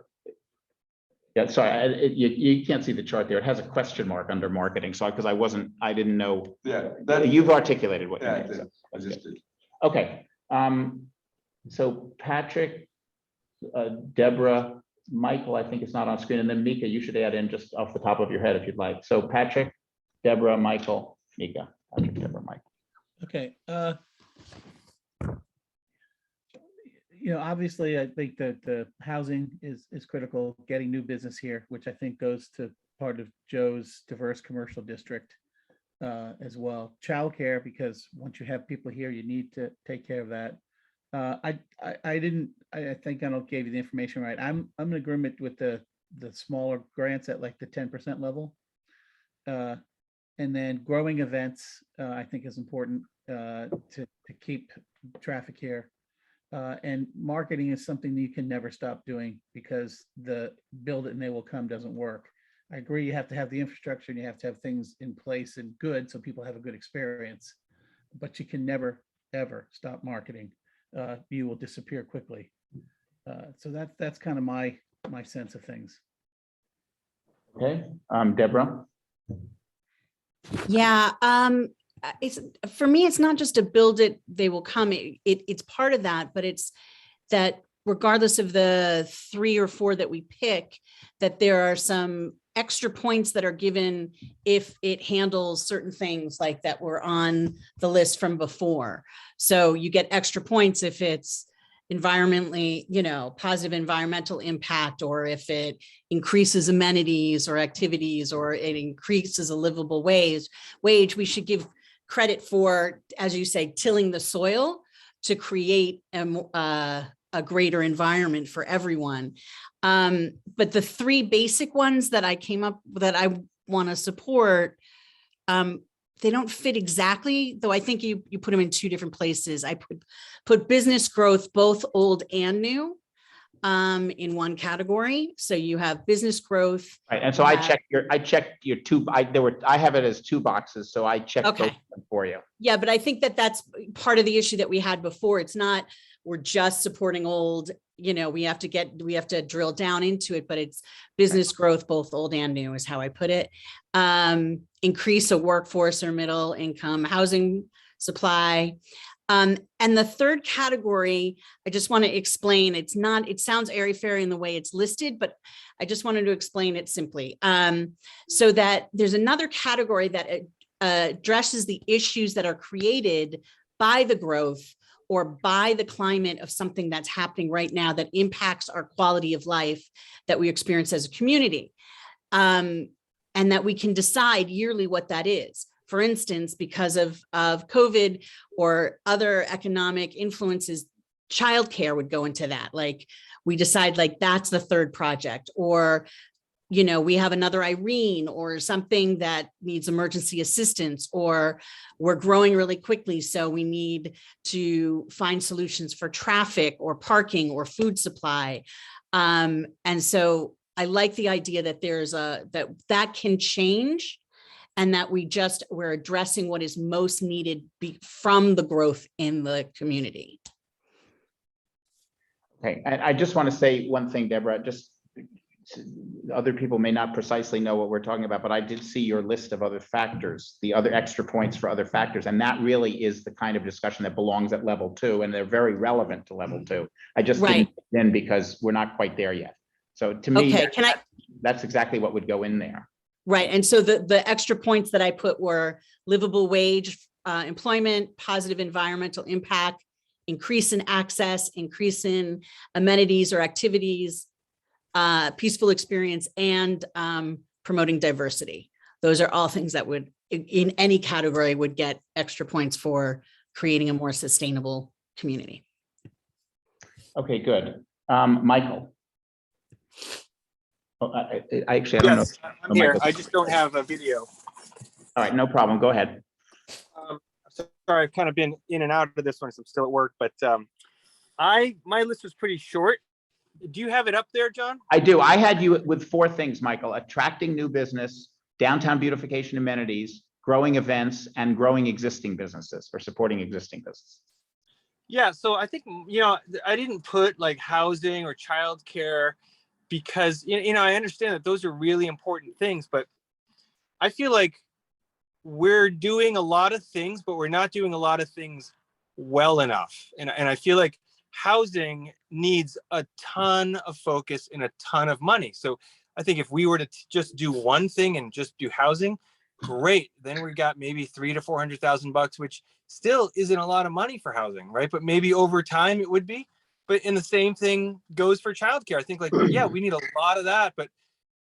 Yeah, sorry, you can't see the chart there. It has a question mark under marketing. So because I didn't know. Yeah. You've articulated what you Yeah, I mean. did. so I just did. Okay. So Patrick, Deborah, Michael, I think it's not on screen, and then Mika, you should add in just off the top of your head if you'd like. So Patrick, Deborah, Michael, Mika. Patrick, Deborah, Michael. Okay. Obviously, I think that the housing is critical, getting new business here, which I think goes to part of Joe's diverse commercial district as well. Childcare, because once you have people here, you need to take care of that. I think I don't gave you the information right. I'm in agreement with the smaller grants at like the 10% level. And then growing events, I think is important to keep traffic here. And marketing is something that you can never stop doing because the build it and they will come doesn't work. I agree, you have to have the infrastructure and you have to have things in place and good so people have a good experience, but you can never, ever stop marketing. You will disappear quickly. So that's kind of my sense of things. Okay, Deborah? Yeah, it's for me, it's not just to build it, they will come. It's part of that, but it's that regardless of the 3 or 4 that we pick, that there are some extra points that are given if it handles certain things like that were on the list from before. So you get extra points if it's environmentally, positive environmental impact, or if it increases amenities or activities, or it increases a livable wage, we should give credit for, as you say, tilling the soil to create a greater environment for everyone. But the 3 basic ones that I came up that I want to support, they don't fit exactly, though I think you put them in 2 different places. I put business growth, both old and new, in one category. So you have business growth. Right, and so I checked your 2, I have it as 2 boxes, so I checked those for you. Yeah, but I think that's part of the issue that we had before. It's not, we're just supporting old, we have to drill down into it, but it's business growth, both old and new is how I put it. Increase a workforce or middle income housing supply. And the 3rd category, I just want to explain, it sounds airy-fairy in the way it's listed, but I just wanted to explain it simply. So that there's another category that addresses the issues that are created by the growth or by the climate of something that's happening right now that impacts our quality of life that we experience as a community. And that we can decide yearly what that is. For instance, because of COVID or other economic influences, childcare would go into that. Like we decide like that's the 3rd project, or we have another Irene or something that needs emergency assistance, or we're growing really quickly. So we need to find solutions for traffic or parking or food supply. And so I like the idea that that can change, and that we're addressing what is most needed from the growth in the community. Okay, and I just want to say one thing, Deborah, just other people may not precisely know what we're talking about, but I did see your list of other factors, the other extra points for other factors. And that really is the kind of discussion that belongs at level 2, and they're very relevant to level 2. I just didn't put it in because we're not quite there yet. So to me, that's exactly what would go in there. Right. And so the extra points that I put were livable wage, employment, positive environmental impact, increase in access, increase in amenities or activities, peaceful experience, and promoting diversity. Those are all things that would, in any category, would get extra points for creating a more sustainable community. Okay, good. Michael. Oh, I don't know. I'm here. I just don't have a video. All right, no problem. Go ahead. Sorry, I've kind of been in and out of this one, so I'm still at work, but my list was pretty short. Do you have it up there, John? I do. I had you with 4 things, Michael: attracting new business, downtown beautification amenities, growing events, and growing existing businesses, or supporting existing businesses. Yeah, so I think, I didn't put like housing or childcare because, I understand that those are really important things, but I feel like we're doing a lot of things, but we're not doing a lot of things well enough. And I feel like housing needs a ton of focus and a ton of money. So I think if we were to just do one thing and just do housing, great. Then we got maybe $300,000 to $400,000, which still isn't a lot of money for housing, right? But maybe over time it would be. But and the same thing goes for childcare. I think like, yeah, we need a lot of that, but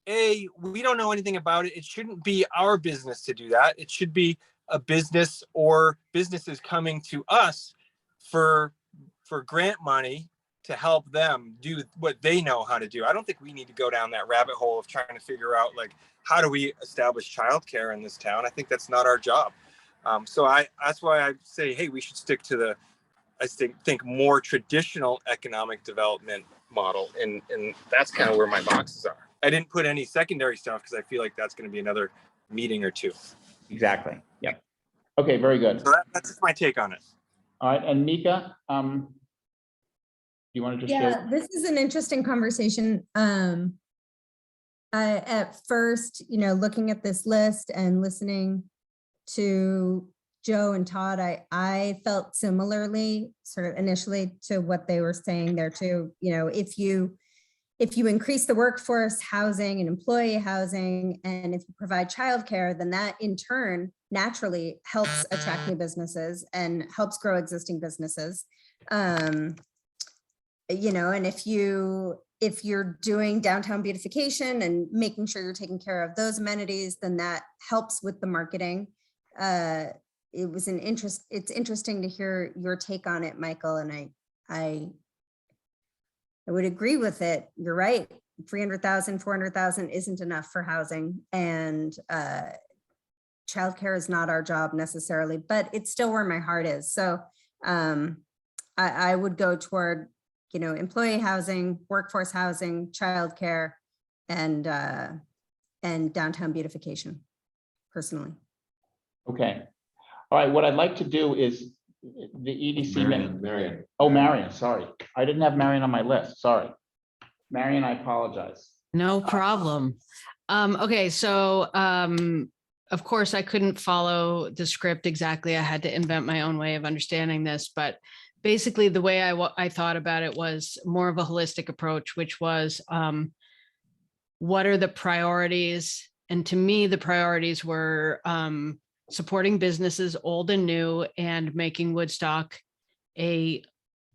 we don't know anything about it. It shouldn't be our business to do that. It should be a business or businesses coming to us for grant money to help them do what they know how to do. I don't think we need to go down that rabbit hole of trying to figure out like, how do we establish childcare in this town? I think that's not our job. So that's why I say, hey, we should stick to think more traditional economic development model. And that's kind of where my boxes are. I didn't put any secondary stuff because I feel like that's going to be another meeting or two. Exactly. Yep. Okay, very good. So that's just my take on it. All right, and Mika, you want to just Yeah, this is an interesting conversation. At first, looking at this list and listening to Joe and Todd, I felt similarly sort of initially to what they were saying there too. If you increase the workforce housing and employee housing, and if you provide childcare, then that in turn naturally helps attract new businesses and helps grow existing businesses. And if you're doing downtown beautification and making sure you're taking care of those amenities, then that helps with the marketing. It's interesting to hear your take on it, Michael, and I would agree with it. You're right. 300,000, 400,000 isn't enough for housing, and childcare is not our job necessarily, but it's still where my heart is. So I would go toward, employee housing, workforce housing, childcare, and downtown beautification, personally. Okay. All right. What I'd like to do is the EDC. Marion. Oh, Marion, sorry. I didn't have Marion on my list. Sorry. Marion, I apologize. No problem. Okay, so of course I couldn't follow the script exactly. I had to invent my own way of understanding this, but basically the way I thought about it was more of a holistic approach, which was what are the priorities? And to me, the priorities were supporting businesses old and new and making Woodstock a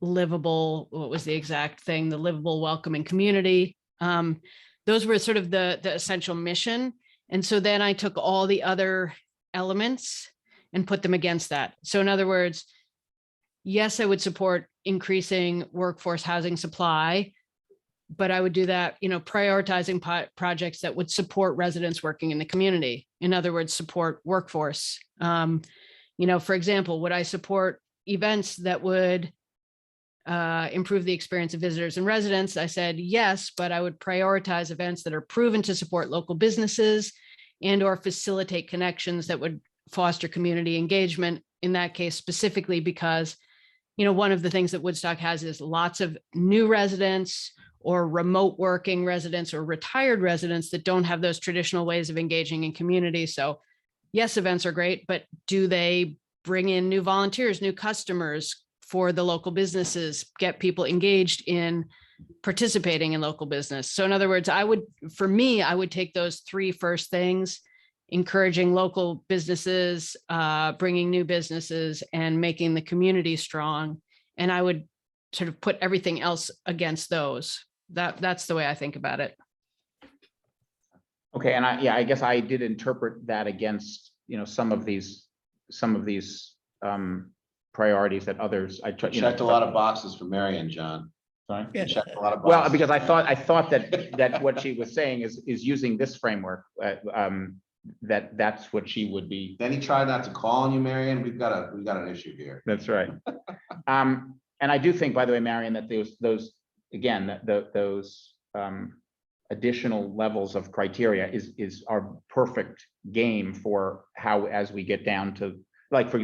livable, what was the exact thing? The livable, welcoming community. Those were sort of the essential mission. And so then I took all the other elements and put them against that. So in other words, yes, I would support increasing workforce housing supply, but I would do that, prioritizing projects that would support residents working in the community. In other words, support workforce. For example, would I support events that would improve the experience of visitors and residents? I said yes, but I would prioritize events that are proven to support local businesses and or facilitate connections that would foster community engagement. In that case, specifically because, one of the things that Woodstock has is lots of new residents or remote working residents or retired residents that don't have those traditional ways of engaging in community. So yes, events are great, but do they bring in new volunteers, new customers for the local businesses, get people engaged in participating in local business? So in other words, I would take those three first things: encouraging local businesses, bringing new businesses, and making the community strong. And I would sort of put everything else against those. That's the way I think about it. Okay, and I guess I did interpret that against, some of these priorities that others. I Checked a lot of boxes for Marion, John. Sorry. You checked a lot of boxes. Well, because I thought that what she was saying is using this framework. That's what she would be. Then he tried not to call on you, Marion. We've got an issue here. That's right. And I do think, by the way, Marion, that those additional levels of criteria is our perfect game for how, as we get down to like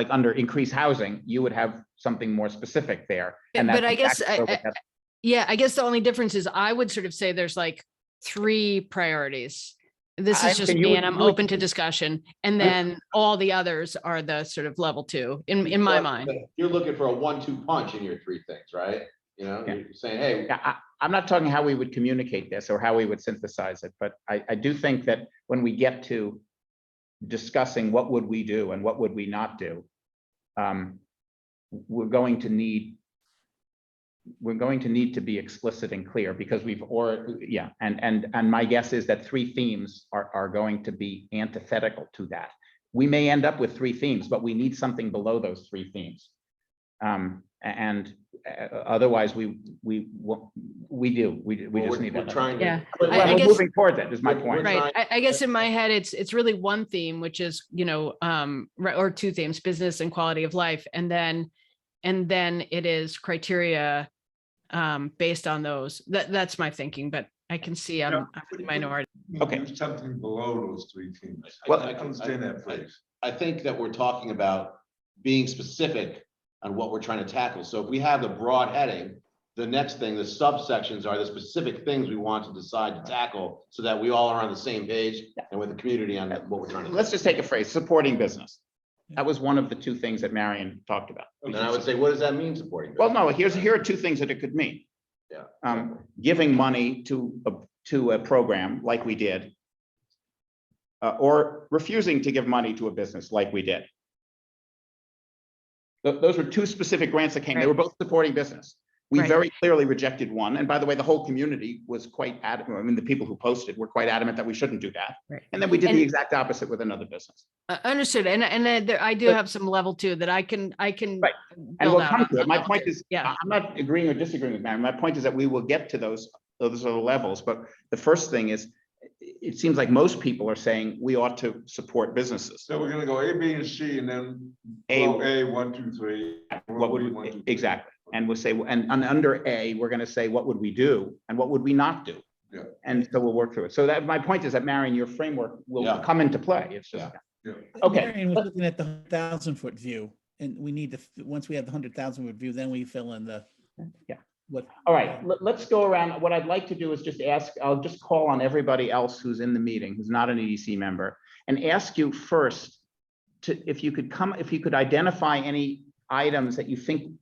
under increased housing, you would have something more specific there. And but I guess, I guess the only difference is I would sort of say there's like three priorities. This is just me, and I'm open to discussion. And then all the others are the sort of level two in my mind. You're looking for a 1-2 punch in your three things, right? You're saying, hey. I'm not talking how we would communicate this or how we would synthesize it, but I do think that when we get to discussing what would we do and what would we not do, we're going to need we're going to need to be explicit and clear because yeah, and my guess is that 3 themes are going to be antithetical to that. We may end up with 3 themes, but we need something below those 3 themes. Otherwise we just need that. Trying to. Yeah. But I we're guess- moving towards it, is my point. Right. I guess in my head, it's really one theme, which is, or 2 themes, business and quality of life. And then it is criteria based on those. That's my thinking, but I can see I'm the minority. Okay. Do something below those 3 teams. Well, I understand that, please. I think that we're talking about being specific on what we're trying to tackle. So if we have the broad heading, the next thing, the subsections are the specific things we want to decide to tackle so that we all are on the same page and with the community on what we're trying to do. Let's just take a phrase, supporting business. That was one of the 2 things that Marion talked about. And I would say, what does that mean, supporting? Well, no, here are 2 things that it could mean. Yeah. Giving money to a program like we did, or refusing to give money to a business like we did. Those were 2 specific grants that came. They were both supporting business. We Right. very clearly rejected one. And by the way, the whole community was quite adamant. I mean, the people who posted were quite adamant that we shouldn't do that. Right. And then we did And- the exact opposite with another business. Understood. And I do have some level 2 that I can. Right. And build we'll out come on to it. My level point 2. is, Yeah. I'm not agreeing or disagreeing with Marion. My point is that we will get to those other levels. But the first thing is, it seems like most people are saying we ought to support businesses. So we're gonna go A, B, and C, and then A- A, 1, 2, 3. What would, B, 1, 2, 3. exactly. And we'll say, and under A, we're gonna say, what would we do? And what would we not do? Yeah. And so we'll work through it. So that, my point is that, Marion, your framework will Yeah. come into play. It's just, Yeah. okay. Marion was looking at the 100,000-foot view, and we need to, once we have the 100,000-foot view, then we fill in the. Yeah. What. All right, let's go around. What I'd like to do is just ask, I'll just call on everybody else who's in the meeting, who's not an EDC member, and ask you first if you could identify any items that you think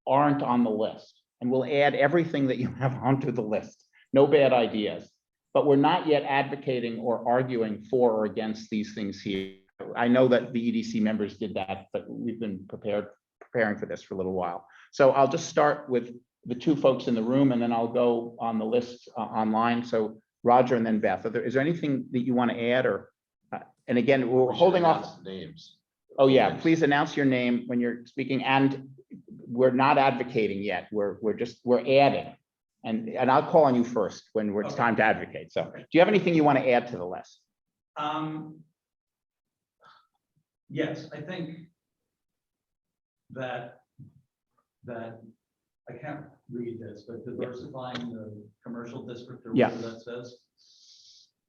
aren't on the list, and we'll add everything that you have onto the list. No bad ideas, but we're not yet advocating or arguing for or against these things here. I know that the EDC members did that, but we've been preparing for this for a little while. So I'll just start with the 2 folks in the room, and then I'll go on the list online. So Roger and then Beth. Is there anything that you want to add, or, and again, we're We should holding off. announce names. Oh, yeah, please announce your name when you're speaking, and we're not advocating yet. We're adding. And I'll call on you first when it's time to advocate. So do you have anything you want to add to the list? Yes, I think that I can't read this, but diversifying the commercial district or Yeah. whatever that says.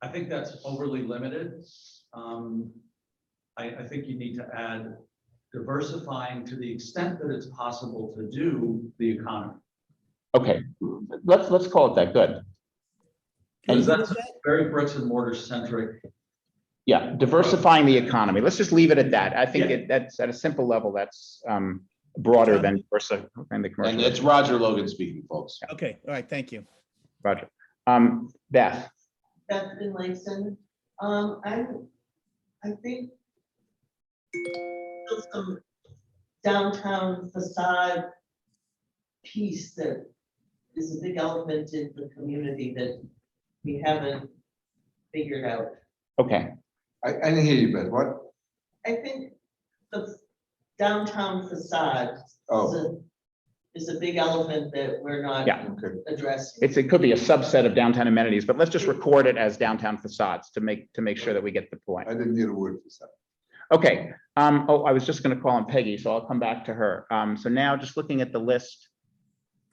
I think that's overly limited. I think you need to add diversifying to the extent that it's possible to do the economy. Okay, let's call it that. Good. Because that's very bricks and mortar centric. Yeah, diversifying the economy. Let's just leave it at that. I think Yeah. that's at a simple level. That's broader than diversifying the commercial. And it's Roger Logan speaking, folks. Okay, all right, thank you. Roger. Beth. Beth Finlayson. I think there's some downtown facade piece that is a big element in the community that we haven't figured out. Okay. I didn't hear you, Beth. What? I think the downtown facade is a big elephant that we're not Yeah. Okay. addressing. It could be a subset of downtown amenities, but let's just record it as downtown facades to make sure that we get the point. I didn't hear the word facade. Okay. Oh, I was just going to call on Peggy, so I'll come back to her. So now just looking at the list.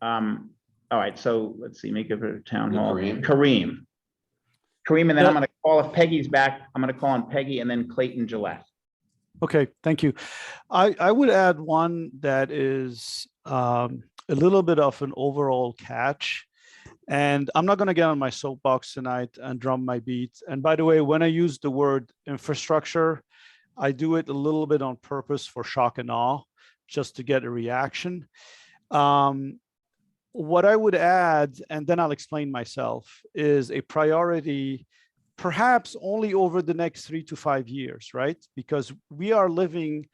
All right, so let's see, make it a town hall. Kareem, and then I'm going to call, if Peggy's back, I'm going to call on Peggy and then Clayton Gillette. Okay, thank you. I would add one that is a little bit of an overall catch. And I'm not going to get on my soapbox tonight and drum my beat. And by the way, when I use the word infrastructure, I do it a little bit on purpose for shock and awe, just to get a reaction. What I would add, and then I'll explain myself, is a priority perhaps only over the next 3 to 5 years, right? Because we are living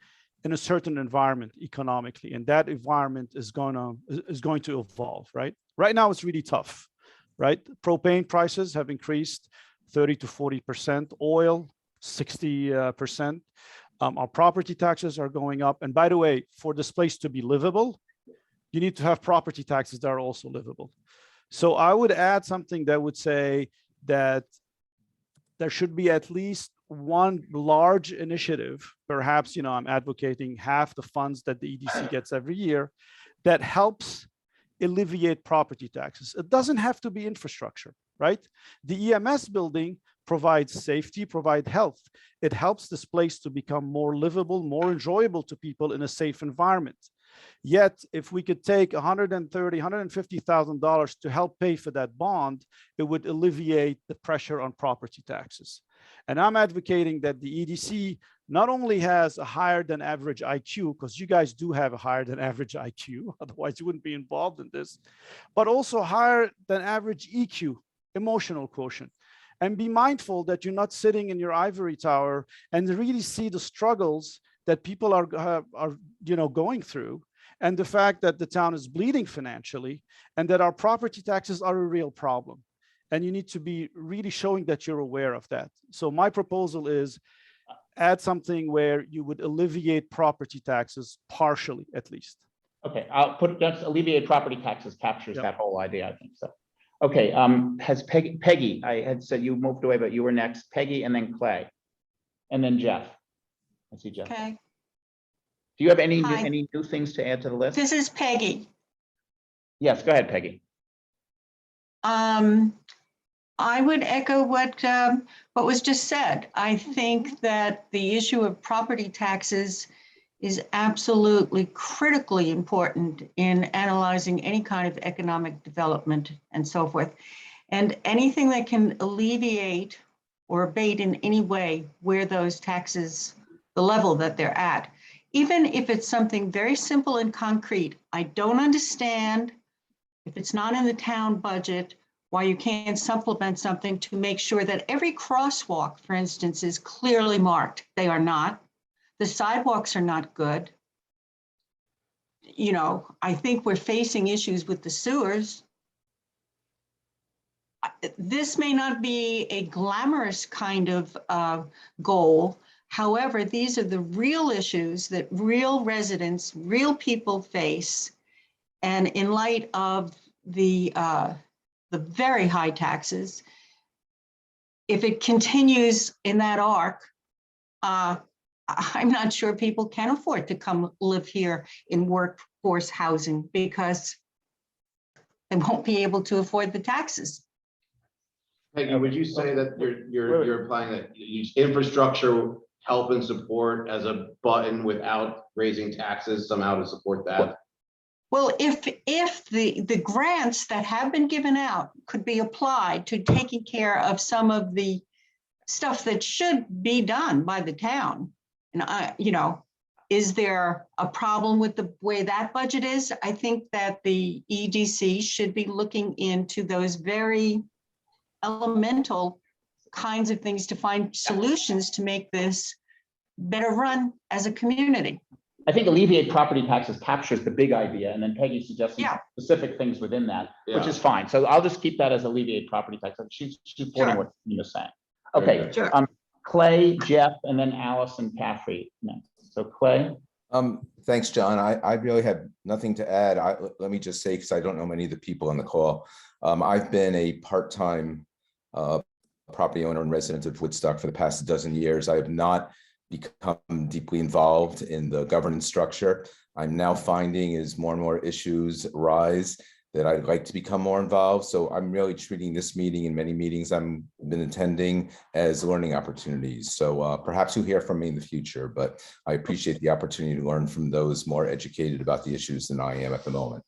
in a certain environment economically, and that environment is going to evolve, right? Right now, it's really tough, right? Propane prices have increased 30 to 40%, oil 60%. Our property taxes are going up. And by the way, for this place to be livable, you need to have property taxes that are also livable. So I would add something that would say that there should be at least one large initiative, perhaps, I'm advocating half the funds that the EDC gets every year, that helps alleviate property taxes. It doesn't have to be infrastructure, right? The EMS building provides safety, provide health. It helps this place to become more livable, more enjoyable to people in a safe environment. Yet, if we could take $130,000, $150,000 to help pay for that bond, it would alleviate the pressure on property taxes. And I'm advocating that the EDC not only has a higher than average IQ, because you guys do have a higher than average IQ, otherwise you wouldn't be involved in this, but also higher than average EQ, emotional quotient. And be mindful that you're not sitting in your ivory tower and really see the struggles that people are going through, and the fact that the town is bleeding financially, and that our property taxes are a real problem. And you need to be really showing that you're aware of that. So my proposal is add something where you would alleviate property taxes partially, at least. Okay, I'll put, just alleviate property taxes captures that whole idea, I think so. Okay, has Peggy, I had said you moved away, but you were next. Peggy and then Clay, and then Jeff. I see Jeff. Okay, Do you have any Hi. new things to add to the list? this is Peggy. Yes, go ahead, Peggy. I would echo what was just said. I think that the issue of property taxes is absolutely critically important in analyzing any kind of economic development and so forth. And anything that can alleviate or abate in any way where those taxes, the level that they're at, even if it's something very simple and concrete. I don't understand, if it's not in the town budget, why you can't supplement something to make sure that every crosswalk, for instance, is clearly marked. They are not. The sidewalks are not good. I think we're facing issues with the sewers. This may not be a glamorous kind of goal. However, these are the real issues that real residents, real people face. And in light of the very high taxes, if it continues in that arc, I'm not sure people can afford to come live here in workforce housing because they won't be able to afford the taxes. Peggy, would you say that you're implying that you use infrastructure help and support as a button without raising taxes somehow to support that? Well, if the grants that have been given out could be applied to taking care of some of the stuff that should be done by the town, and is there a problem with the way that budget is? I think that the EDC should be looking into those very elemental kinds of things to find solutions to make this better run as a community. I think alleviate property taxes captures the big idea, and then Peggy suggests some specific things within that, which is fine. So I'll just keep that as alleviate property taxes. She's supporting what you're saying. Okay, Sure. Clay, Jeff, and then Alice and Caffrey next. So Clay. Thanks, John. I really have nothing to add. Let me just say, because I don't know many of the people on the call, I've been a part-time property owner and resident of Woodstock for the past 12 years. I have not become deeply involved in the governance structure. I'm now finding as more and more issues rise that I'd like to become more involved. So I'm really treating this meeting and many meetings I've been attending as learning opportunities. So perhaps you'll hear from me in the future, but I appreciate the opportunity to learn from those more educated about the issues than I am at the moment.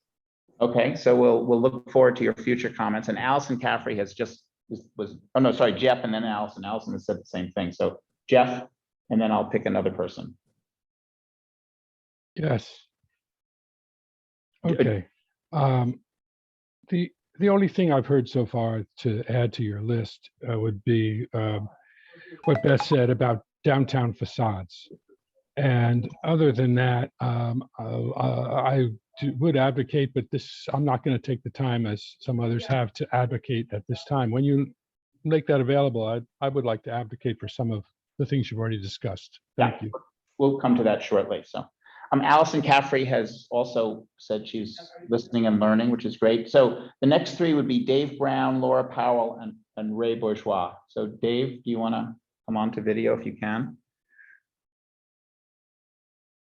Okay, so we'll look forward to your future comments. And Allison Caffrey has Jeff, and then Allison. Allison has said the same thing. So Jeff, and then I'll pick another person. Yes. Okay. The only thing I've heard so far to add to your list would be what Beth said about downtown facades. And other than that, would advocate, but I'm not going to take the time as some others have to advocate at this time. When you make that available, I would like to advocate for some of the things you've already discussed. Thank you. We'll come to that shortly. So Allison Caffrey has also said she's listening and learning, which is great. So the next three would be Dave Brown, Laura Powell, and Ray Bourgeois. So Dave, do you want to come on to video if you can?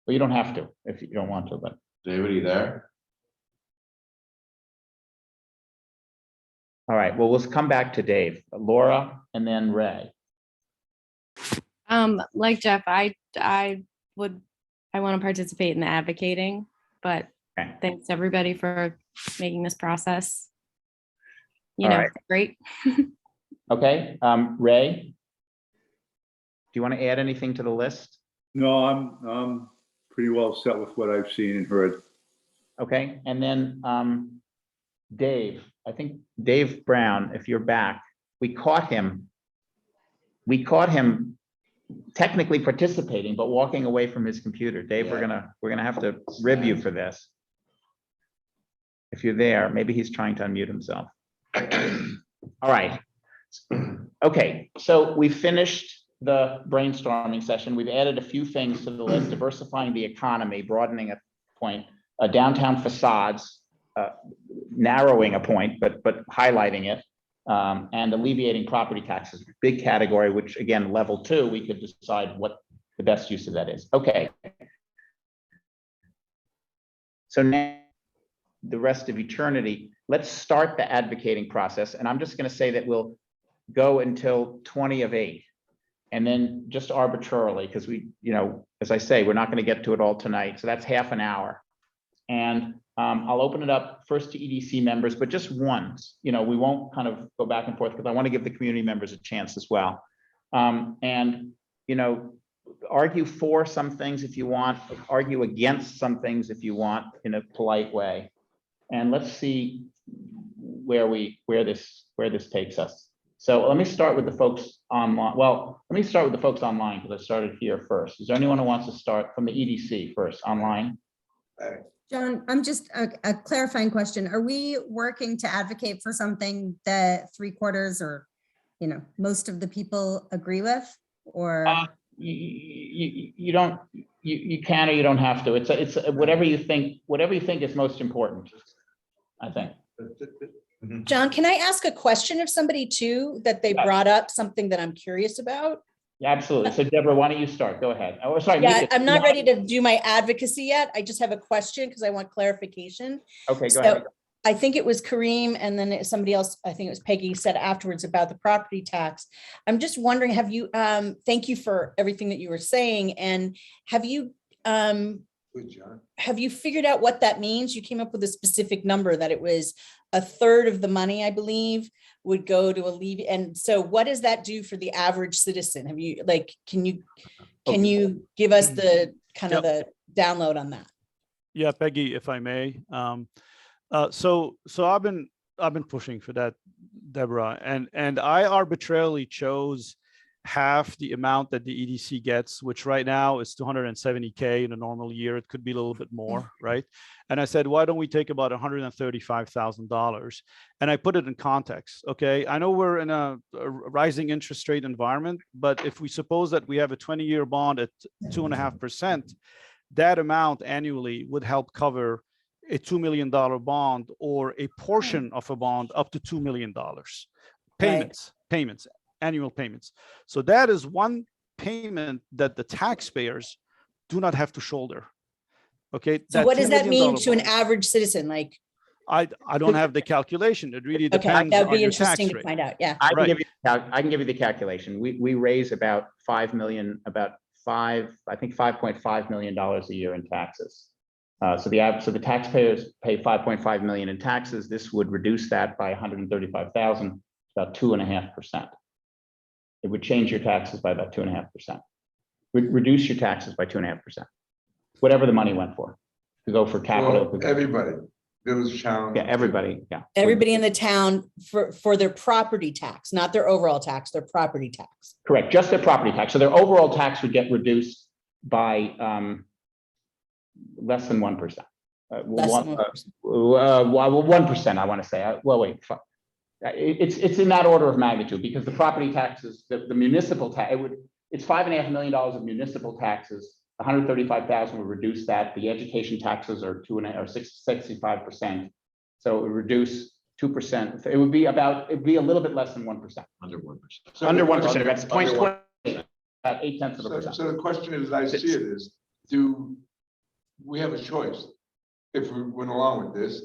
Well, you don't have to if you don't want to, but. David, are you there? All right, well, let's come back to Dave, Laura, and then Ray. Like Jeff, I want to participate in the advocating, but Okay. thanks everybody for making this process, All right. great. Okay, Ray? Do you want to add anything to the list? No, I'm pretty well set with what I've seen and heard. Okay, and then Dave, I think Dave Brown, if you're back, we caught him technically participating, but walking away from his computer. Dave, we're gonna have to rib you for this. If you're there, maybe he's trying to unmute himself. All right. Okay, so we finished the brainstorming session. We've added a few things to the list: diversifying the economy, broadening a point, downtown facades, narrowing a point, but highlighting it, and alleviating property taxes, big category, which again, level 2, we could decide what the best use of that is. Okay. So now the rest of eternity, let's start the advocating process. And I'm just going to say that we'll go until 20 of 8. And then just arbitrarily, because we, as I say, we're not going to get to it all tonight. So that's half an hour. And I'll open it up first to EDC members, but just once. We won't kind of go back and forth because I want to give the community members a chance as well. And argue for some things if you want, argue against some things if you want, in a polite way. And let's see where this takes us. So let me start with the folks online. Well, let me start with the folks online because I started here first. Is there anyone who wants to start from the EDC first online? John, I'm just a clarifying question. Are we working to advocate for something that 3/4 or, most of the people agree with, or? You don't, you can or you don't have to. It's whatever you think is most important, I think. John, can I ask a question of somebody too, that they brought up something that I'm curious about? Yeah, absolutely. So Deborah, why don't you start? Go ahead. Oh, sorry. Yeah, I'm not ready to do my advocacy yet. I just have a question because I want clarification. Okay, go ahead. I think it was Kareem and then somebody else, I think it was Peggy, said afterwards about the property tax. I'm just wondering, have you, thank you for everything that you were saying. And have you, have you figured out what that means? You came up with a specific number that it was 1/3 of the money, I believe, would go to alleviate. And so what does that do for the average citizen? Have you, can you give us the kind of the download on that? Yeah, Peggy, if I may. So I've been pushing for that, Deborah, and I arbitrarily chose half the amount that the EDC gets, which right now is $270K in a normal year. It could be a little bit more, right? And I said, why don't we take about $135,000? And I put it in context. Okay, I know we're in a rising interest rate environment, but if we suppose that we have a 20-year bond at 2.5%, that amount annually would help cover a $2 million bond or a portion of a bond up to $2 million. Payments, annual payments. So that is one payment that the taxpayers do not have to shoulder. Okay. So what does that mean to an average citizen? I don't have the calculation. It really depends. Okay, that would be on your tax interesting to rate. find out. Yeah. I can give you the calculation. We raise about $5 million, I think $5.5 million a year in taxes. So the taxpayers pay $5.5 million in taxes. This would reduce that by $135,000, about 2.5%. It would change your taxes by about 2.5%. Reduce your taxes by 2.5%. Whatever the money went for, to go for capital. Well, everybody, village town. Yeah, everybody. Yeah. Everybody in the town for their property tax, not their overall tax, their property tax. Correct, just their property tax. So their overall tax would get reduced by less than 1%. Less than 1%. Well, 1%, I want to say. Well, wait, fuck. It's in that order of magnitude because the property taxes, the municipal tax, it's $5.5 million of municipal taxes. 135,000 would reduce that. The education taxes are 65%. So it would reduce 2%. It would be a little bit less than 1%. Under 1%. Under 1%. That's Under 0.28, about 0.8%. So the question is, I see it is, do we have a choice if we went along with this?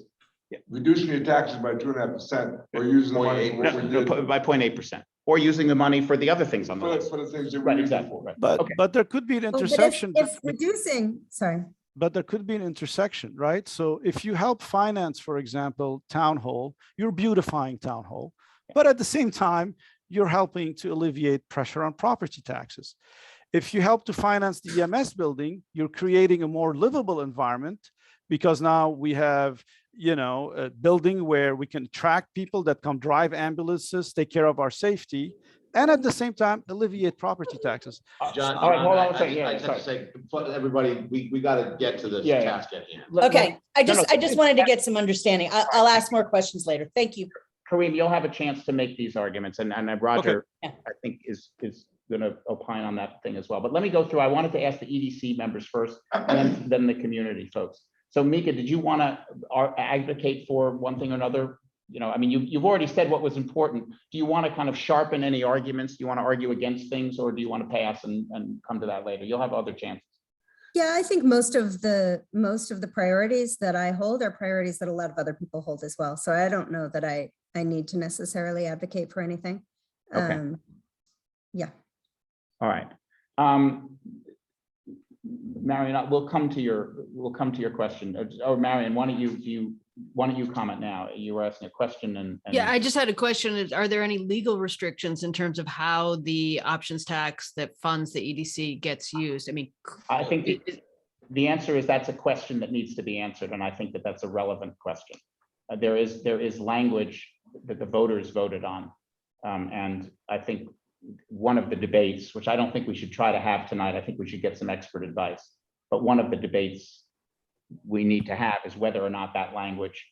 Yeah. Reducing your taxes by 2.5% or using the money for what we did. By 0.8%, or using the money for the other things on the list. For the things that we Right, did. exactly. Right. But Okay. but there could be an Oh, but intersection. if reducing, sorry. But there could be an intersection, right? So if you help finance, for example, town hall, you're beautifying town hall, but at the same time, you're helping to alleviate pressure on property taxes. If you help to finance the EMS building, you're creating a more livable environment because now we have, a building where we can attract people that come drive ambulances, take care of our safety, and at the same time, alleviate property taxes. John, All right, hold on a I second. Yeah, just have to say, everybody, we got to get to this Yeah, yeah. task at hand. Okay, I No, just wanted to get some understanding. I'll ask more questions later. Thank you. Kareem, you'll have a chance to make these arguments, and Roger, Yeah. I think, is going to opine on that thing as well. But let me go through. I wanted to ask the EDC members first, and then the community folks. So Mika, did you want to advocate for one thing or another? You've already said what was important. Do you want to kind of sharpen any arguments? Do you want to argue against things, or do you want to pass and come to that later? You'll have other chances. Yeah, I think most of the priorities that I hold are priorities that a lot of other people hold as well. So I don't know that I need to necessarily advocate for anything. Okay. Yeah. All right. Marion, we'll come to your question. Or Marion, why don't you comment now? You were asking a question and Yeah, I just had a question. Are there any legal restrictions in terms of how the options tax that funds the EDC gets used? I think the answer is that's a question that needs to be answered, and I think that that's a relevant question. There is language that the voters voted on, and I think one of the debates, which I don't think we should try to have tonight, I think we should get some expert advice, but one of the debates we need to have is whether or not that language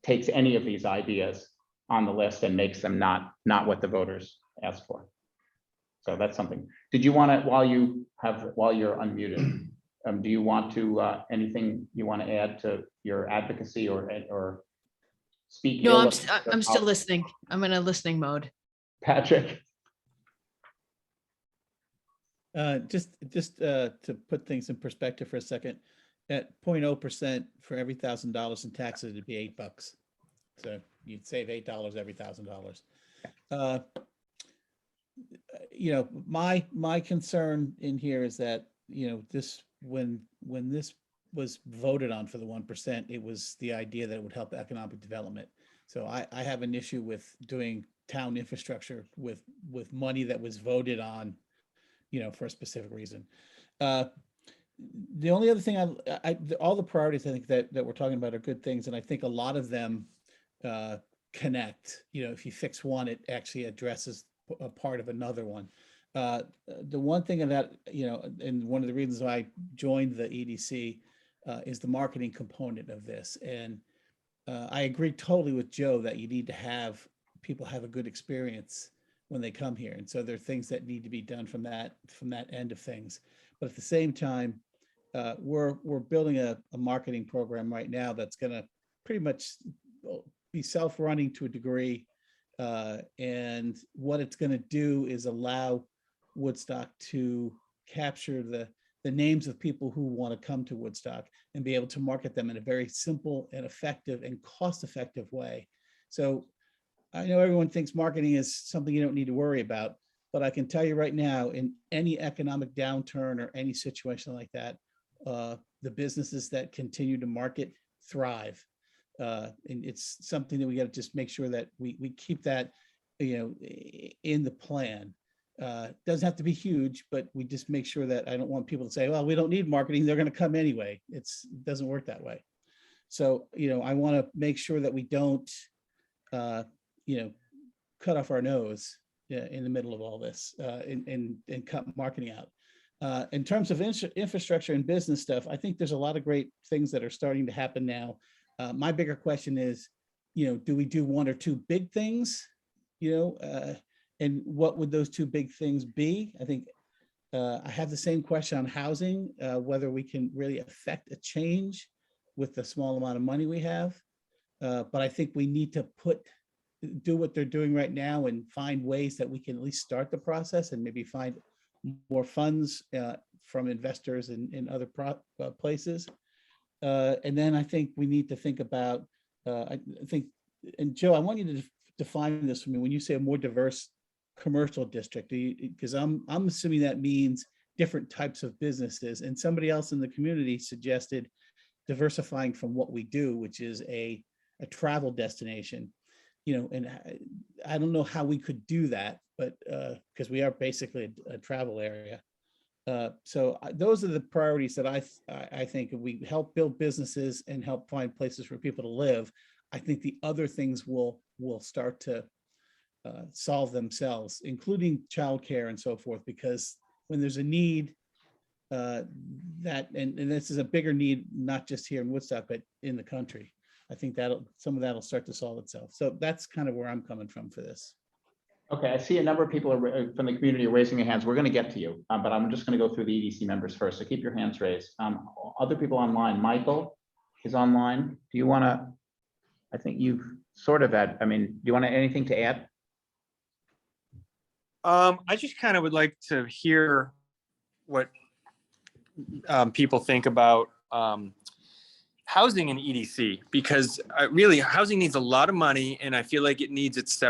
takes any of these ideas on the list and makes them not what the voters asked for. So that's something. Did you want to, while you're unmuted, do you want to anything you want to add to your advocacy or speak? No, I'm still listening. I'm in a listening mode. Patrick. Just to put things in perspective for a second, at 0.0% for every $1,000 in taxes, it'd be $8. So you'd save $8 every $1,000. My concern in here is that, this, when this was voted on for the 1%, it was the idea that it would help economic development. So I have an issue with doing town infrastructure with money that was voted on, for a specific reason. The only other thing all the priorities I think that we're talking about are good things, and I think a lot of them connect. If you fix one, it actually addresses a part of another one. The one thing that and one of the reasons why I joined the EDC is the marketing component of this, and I agree totally with Joe that you need to have people have a good experience when they come here, and so there are things that need to be done from that end of things. But at the same time, we're building a marketing program right now that's going to pretty much be self-running to a degree, and what it's going to do is allow Woodstock to capture the names of people who want to come to Woodstock and be able to market them in a very simple and effective and cost-effective way. So I know everyone thinks marketing is something you don't need to worry about, but I can tell you right now, in any economic downturn or any situation like that, the businesses that continue to market thrive. And it's something that we got to just make sure that we keep that, in the plan. Doesn't have to be huge, but we just make sure that I don't want people to say, well, we don't need marketing, they're going to come anyway. It doesn't work that way. So, I want to make sure that we don't, cut off our nose in the middle of all this and cut marketing out. In terms of infrastructure and business stuff, I think there's a lot of great things that are starting to happen now. My bigger question is, do we do one or two big things? And what would those two big things be? I think I have the same question on housing, whether we can really affect a change with the small amount of money we have. But I think we need to do what they're doing right now and find ways that we can at least start the process and maybe find more funds from investors in other places. And then I think we need to think about, I think, and Joe, I want you to define this for me. When you say a more diverse commercial district, because I'm assuming that means different types of businesses. And somebody else in the community suggested diversifying from what we do, which is a travel destination. And I don't know how we could do that, but because we are basically a travel area. So those are the priorities that I think if we help build businesses and help find places for people to live, I think the other things will start to solve themselves, including childcare and so forth, because when there's a need and this is a bigger need, not just here in Woodstock, but in the country. I think some of that'll start to solve itself. So that's kind of where I'm coming from for this. Okay, I see a number of people from the community are raising their hands. We're going to get to you, but I'm just going to go through the EDC members first. So keep your hands raised. Other people online, Michael is online. Do you want to, I think you've sort of do you want anything to add? I just kind of would like to hear what people think about housing in EDC, because really housing needs a lot of money, and I feel like it needs its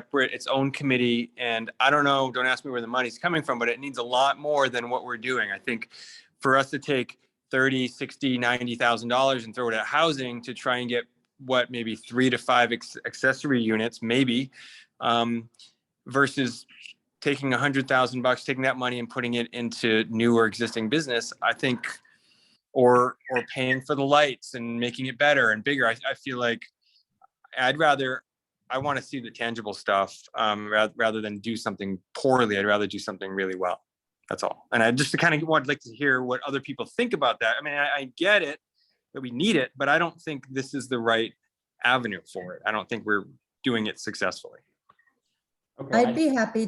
own committee. And I don't know, don't ask me where the money's coming from, but it needs a lot more than what we're doing. I think for us to take $30,000, $60,000, $90,000 and throw it at housing to try and get maybe 3 to 5 accessory units, maybe, versus taking $100,000, taking that money and putting it into new or existing business, I think, or paying for the lights and making it better and bigger. I feel like I want to see the tangible stuff rather than do something poorly. I'd rather do something really well. That's all. And I just kind of would like to hear what other people think about that. I mean, I get it that we need it, but I don't think this is the right avenue for it. I don't think we're doing it successfully. Okay. I'd be happy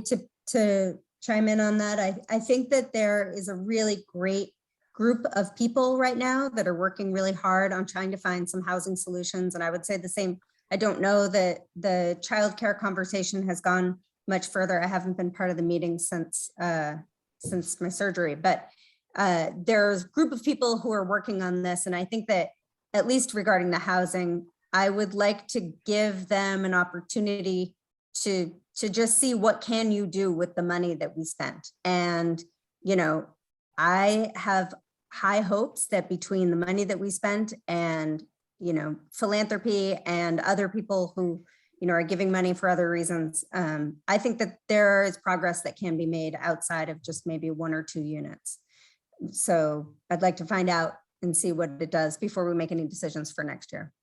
to chime in on that. I think that there is a really great group of people right now that are working really hard on trying to find some housing solutions. And I would say the same. I don't know that the childcare conversation has gone much further. I haven't been part of the meeting since my surgery, but there's a group of people who are working on this. And I think that at least regarding the housing, I would like to give them an opportunity to just see what can you do with the money that we spent. And, I have high hopes that between the money that we spent and, philanthropy and other people who, are giving money for other reasons, I think that there is progress that can be made outside of just maybe 1 or 2 units. So I'd like to find out and see what it does before we make any decisions for next year.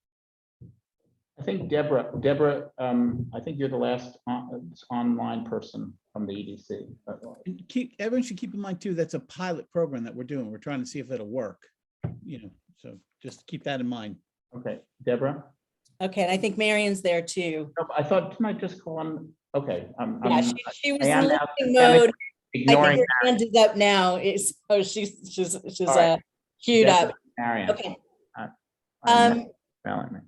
I think Deborah, I think you're the last online person from the EDC. Everyone should keep in mind too, that's a pilot program that we're doing. We're trying to see if it'll work, so just keep that in mind. Okay, Deborah? Okay, and I think Marion's there too. I thought, didn't I just call on? Okay. Yeah, she was in listening mode. Ignoring I think her hand is up now. She's right. queued Deborah, up. Marion. Okay. Marion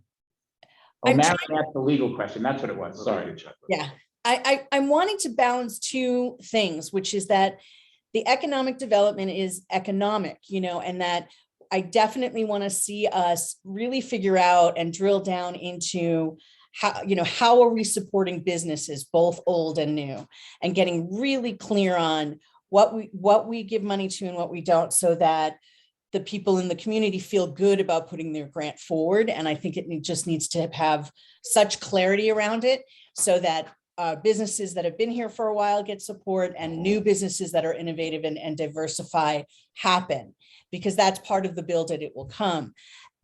I'm asked the legal question. That's what it was. Sorry. Yeah, I'm wanting to balance 2 things, which is that the economic development is economic, and that I definitely want to see us really figure out and drill down into how are we supporting businesses, both old and new, and getting really clear on what we give money to and what we don't, so that the people in the community feel good about putting their grant forward. And I think it just needs to have such clarity around it so that businesses that have been here for a while get support, and new businesses that are innovative and diversify happen, because that's part of the build that it will come.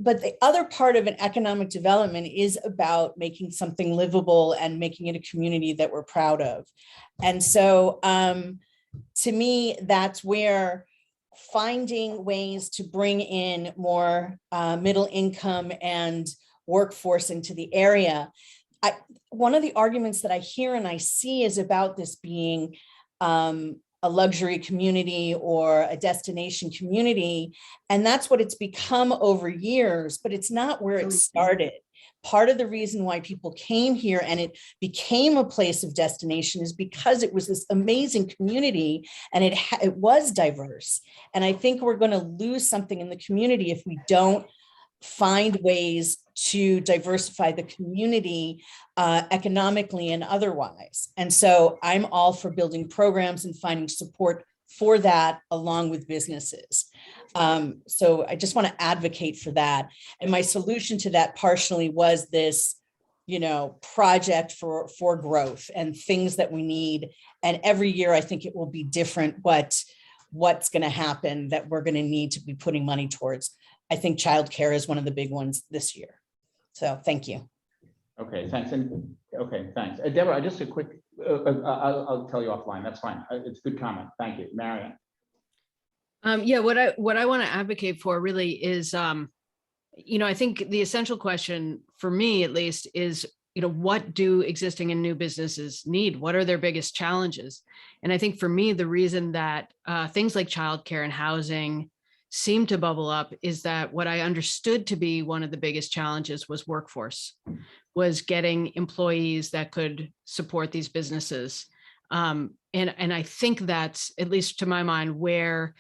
But the other part of an economic development is about making something livable and making it a community that we're proud of. And so to me, that's where finding ways to bring in more middle income and workforce into the area. One of the arguments that I hear and I see is about this being a luxury community or a destination community. And that's what it's become over years, but it's not where it started. Part of the reason why people came here and it became a place of destination is because it was this amazing community and it was diverse. And I think we're going to lose something in the community if we don't find ways to diversify the community economically and otherwise. And so I'm all for building programs and finding support for that along with businesses. So I just want to advocate for that. And my solution to that partially was this, project for growth and things that we need. And every year, I think it will be different what's going to happen that we're going to need to be putting money towards. I think childcare is one of the big ones this year. So thank you. Okay, thanks. And okay, thanks. Deborah, just a quick, I'll tell you offline. That's fine. It's a good comment. Thank you. Marianne. Yeah, what I want to advocate for really is, I think the essential question for me, at least, is, what do existing and new businesses need? What are their biggest challenges? And I think for me, the reason that things like childcare and housing seem to bubble up is that what I understood to be one of the biggest challenges was workforce, was getting employees that could support these businesses. And I think that's, at least to my mind, where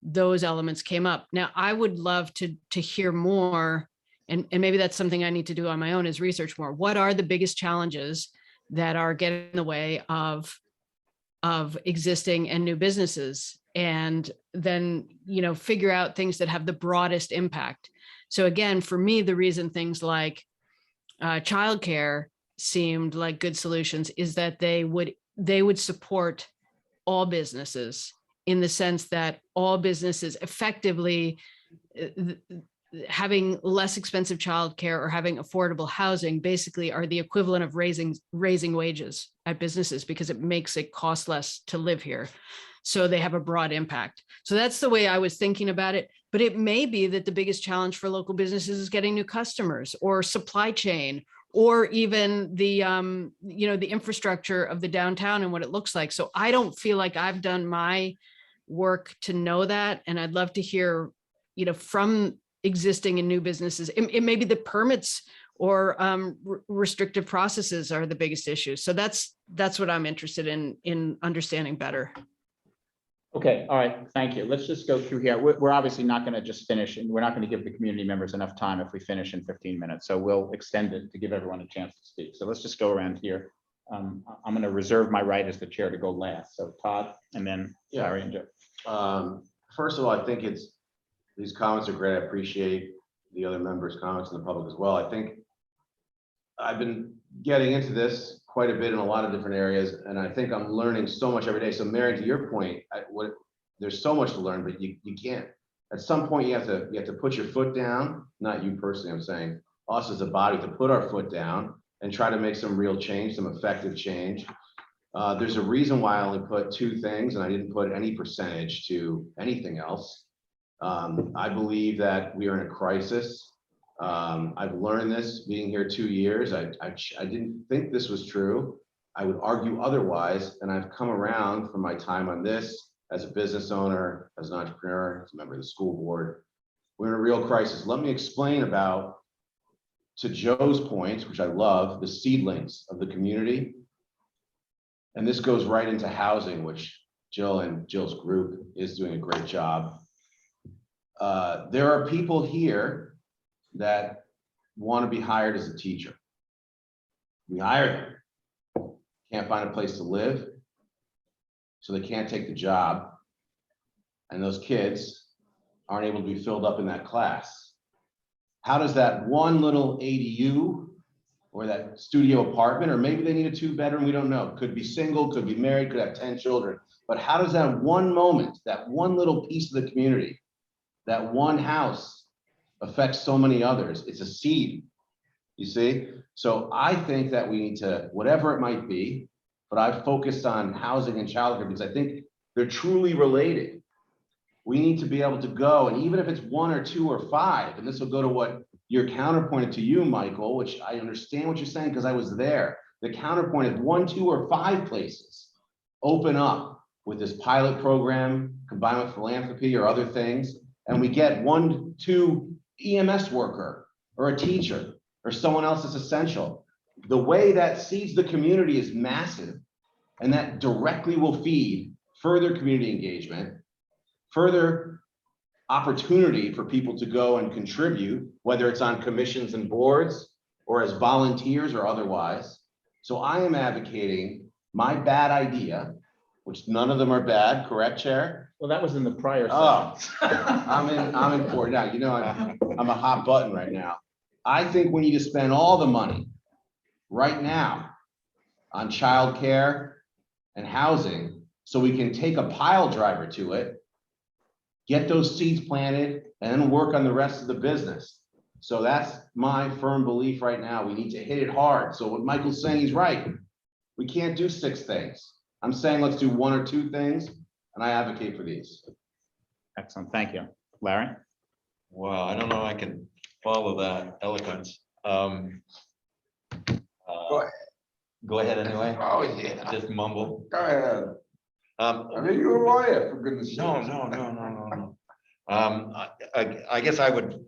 those elements came up. Now, I would love to hear more, and maybe that's something I need to do on my own, is research more. What are the biggest challenges that are getting in the way of existing and new businesses? And then, figure out things that have the broadest impact. So again, for me, the reason things like childcare seemed like good solutions is that they would support all businesses, in the sense that all businesses effectively having less expensive childcare or having affordable housing basically are the equivalent of raising wages at businesses, because it makes it cost less to live here. So they have a broad impact. So that's the way I was thinking about it. But it may be that the biggest challenge for local businesses is getting new customers, or supply chain, or even the the infrastructure of the downtown and what it looks like. So I don't feel like I've done my work to know that. And I'd love to hear, from existing and new businesses. It may be the permits or restrictive processes are the biggest issues. So that's what I'm interested in understanding better. Okay, all right, thank you. Let's just go through here. We're obviously not going to just finish, and we're not going to give the community members enough time if we finish in 15 minutes. So we'll extend it to give everyone a chance to speak. So let's just go around here. I'm going to reserve my right as the chair to go last. So Todd, and then Larry and Joe. First of all, I think these comments are great. I appreciate the other members' comments and the public as well. I think I've been getting into this quite a bit in a lot of different areas, and I think I'm learning so much every day. So Mary, to your point, there's so much to learn, but you can't. At some point, you have to put your foot down. Not you personally, I'm saying us as a body, to put our foot down and try to make some real change, some effective change. There's a reason why I only put 2 things, and I didn't put any percentage to anything else. I believe that we are in a crisis. I've learned this being here 2 years. I didn't think this was true. I would argue otherwise, and I've come around from my time on this as a business owner, as an entrepreneur, as a member of the school board. We're in a real crisis. Let me explain about, to Joe's points, which I love, the seedlings of the community. And this goes right into housing, which Jill and Jill's group is doing a great job. There are people here that want to be hired as a teacher. We hire them, can't find a place to live, so they can't take the job. And those kids aren't able to be filled up in that class. How does that one little ADU or that studio apartment, or maybe they need a 2-bedroom, we don't know. Could be single, could be married, could have 10 children. But how does that one moment, that one little piece of the community, that one house affects so many others? It's a seed, you see? So I think that we need to, whatever it might be, but I've focused on housing and childcare because I think they're truly related. We need to be able to go, and even if it's 1 or 2 or 5, and this will go to what your counterpointed to you, Michael, which I understand what you're saying because I was there. The counterpoint is 1, 2, or 5 places open up with this pilot program combined with philanthropy or other things, and we get 1, 2 EMS worker or a teacher or someone else that's essential. The way that seeds the community is massive, and that directly will feed further community engagement, further opportunity for people to go and contribute, whether it's on commissions and boards or as volunteers or otherwise. So I am advocating my bad idea, which none of them are bad, correct, Chair? Well, that was in the prior Oh, session. I'm in for it now. You know, I'm a hot button right now. I think we need to spend all the money right now on childcare and housing, so we can take a pile driver to it, get those seeds planted, and then work on the rest of the business. So that's my firm belief right now. We need to hit it hard. So what Michael's saying, he's right. We can't do 6 things. I'm saying let's do 1 or 2 things, and I advocate for these. Excellent, thank you. Larry? Wow, I don't know, I can follow that eloquence. Go ahead anyway. Oh, yeah. Just mumble. Go ahead. I mean, you're a lawyer, for goodness sake. No. I guess I would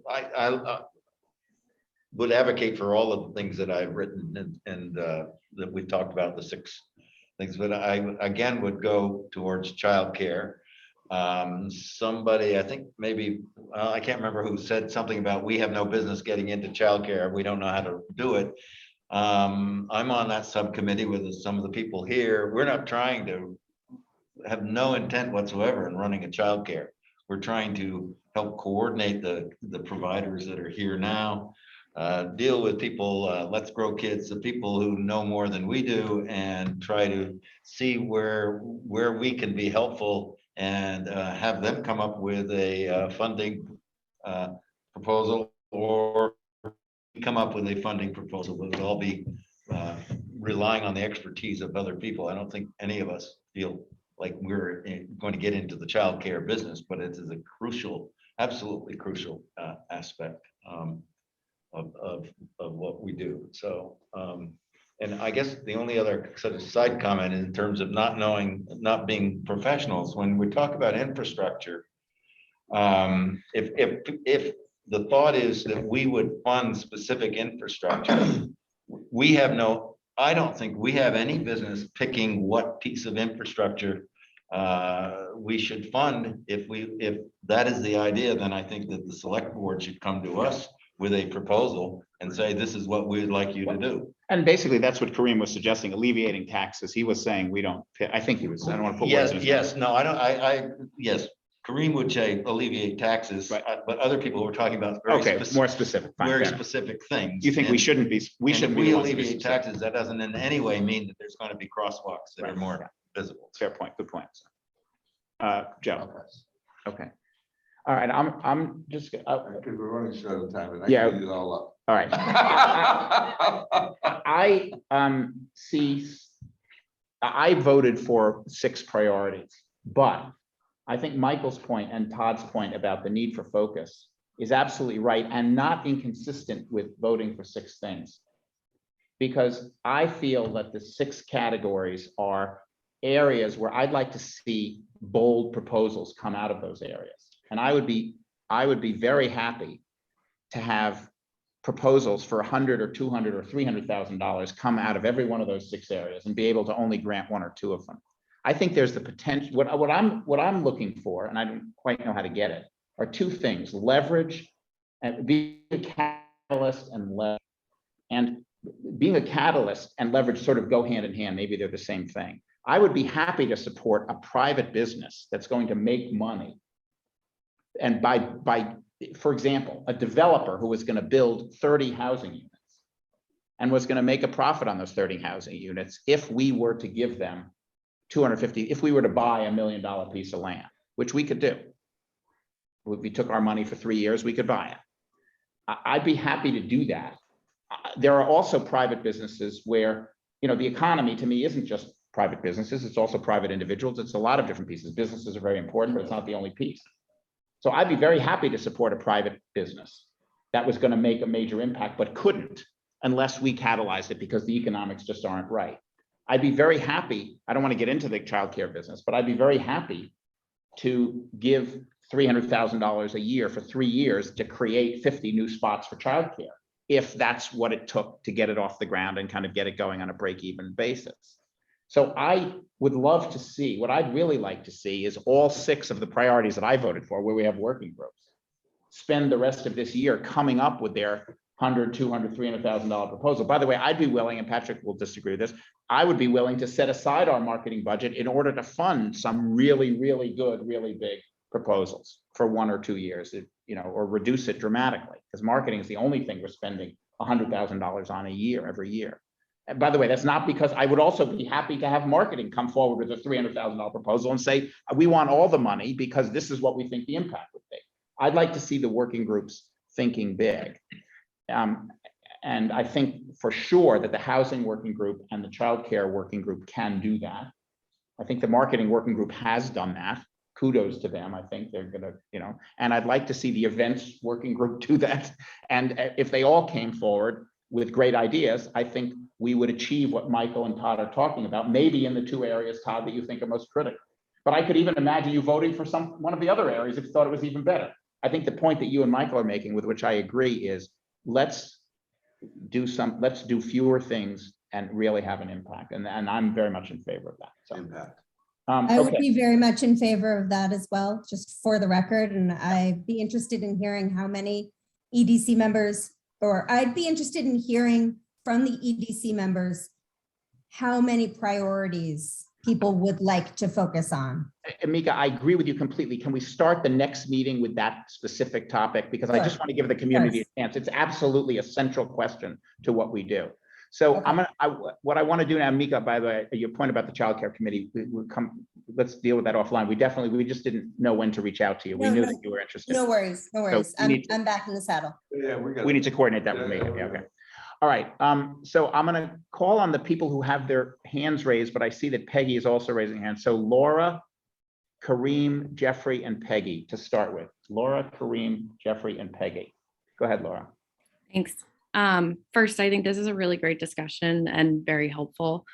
advocate for all of the things that I've written and that we've talked about, the 6 things, but I again would go towards childcare. Somebody, I think maybe, I can't remember who said something about we have no business getting into childcare. We don't know how to do it. I'm on that subcommittee with some of the people here. We're not trying to have no intent whatsoever in running a childcare. We're trying to help coordinate the providers that are here now, deal with people, Let's Grow Kids, the people who know more than we do, and try to see where we can be helpful and have them come up with a funding proposal, or come up with a funding proposal. But it'll all be relying on the expertise of other people. I don't think any of us feel like we're going to get into the child care business, but it is a crucial, absolutely crucial aspect of what we do. So, and I guess the only other sort of side comment in terms of not being professionals, when we talk about infrastructure, if the thought is that we would fund specific infrastructure, I don't think we have any business picking what piece of infrastructure we should fund. If that is the idea, then I think that the select board should come to us with a proposal and say, this is what we'd like you to do. And basically, that's what Kareem was suggesting, alleviating taxes. He was saying we don't, I think he was, I don't want to put words in his mouth. Yes, no, I don't, yes, Kareem would say alleviate taxes, but other people were talking about more specific. Fine, very fair enough. specific things. You think we shouldn't be, we shouldn't be the ones to be alleviate specific. taxes, that doesn't in any way mean that there's going to be crosswalks that are more visible. Fair point, good point. Joe? Okay. All right, I'm just, Because we're running short of time, and I Yeah. can eat it all up. all right. I voted for 6 priorities, but I think Michael's point and Todd's point about the need for focus is absolutely right and not inconsistent with voting for 6 things. Because I feel that the 6 categories are areas where I'd like to see bold proposals come out of those areas. And I would be very happy to have proposals for $100 or $200 or $300,000 come out of every one of those 6 areas and be able to only grant 1 or 2 of them. I think there's the potential. What I'm looking for, and I don't quite know how to get it, are 2 things: leverage and being a catalyst and leverage. And being a catalyst and leverage sort of go hand in hand. Maybe they're the same thing. I would be happy to support a private business that's going to make money. And by, for example, a developer who was going to build 30 housing units and was going to make a profit on those 30 housing units if we were to give them 250, if we were to buy $1 million piece of land, which we could do. If we took our money for 3 years, we could buy it. I'd be happy to do that. There are also private businesses where, the economy to me isn't just private businesses, it's also private individuals. It's a lot of different pieces. Businesses are very important, but it's not the only piece. So I'd be very happy to support a private business that was going to make a major impact, but couldn't unless we catalyzed it because the economics just aren't right. I'd be very happy. I don't want to get into the childcare business, but I'd be very happy to give $300,000 a year for 3 years to create 50 new spots for childcare, if that's what it took to get it off the ground and kind of get it going on a break-even basis. So I would love to see, what I'd really like to see is all 6 of the priorities that I voted for, where we have working groups, spend the rest of this year coming up with their $100,000, $200,000, $300,000 proposal. By the way, I'd be willing, and Patrick will disagree with this, I would be willing to set aside our marketing budget in order to fund some really, really good, really big proposals for 1 or 2 years, or reduce it dramatically, because marketing is the only thing we're spending $100,000 on a year, every year. And by the way, that's not because I would also be happy to have marketing come forward with a $300,000 proposal and say, we want all the money because this is what we think the impact would be. I'd like to see the working groups thinking big. And I think for sure that the housing working group and the childcare working group can do that. I think the marketing working group has done that. Kudos to them. I think they're gonna, and I'd like to see the events working group do that. And if they all came forward with great ideas, I think we would achieve what Michael and Todd are talking about, maybe in the 2 areas, Todd, that you think are most critical. But I could even imagine you voting for one of the other areas if you thought it was even better. I think the point that you and Michael are making, with which I agree, is let's do fewer things and really have an impact. And I'm very much in favor of that. So Impact. I would be very much in favor of that as well, just for the record. And I'd be interested in hearing how many EDC members, or I'd be interested in hearing from the EDC members how many priorities people would like to focus on. Mika, I agree with you completely. Can we start the next meeting with that specific topic? Because I just want to give the community a chance. It's absolutely a central question to what we do. So what I want to do now, Mika, by the way, your point about the child care committee, let's deal with that offline. We just didn't know when to reach out to you. We knew that you were interested. No worries, no worries. So I'm back in the saddle. Yeah, we need to coordinate that with Mika. Yeah, okay. All right. So I'm going to call on the people who have their hands raised, but I see that Peggy is also raising her hand. So Laura, Kareem, Jeffrey, and Peggy to start with. Laura, Kareem, Jeffrey, and Peggy. Go ahead, Laura. Thanks. First, I think this is a really great discussion and very helpful.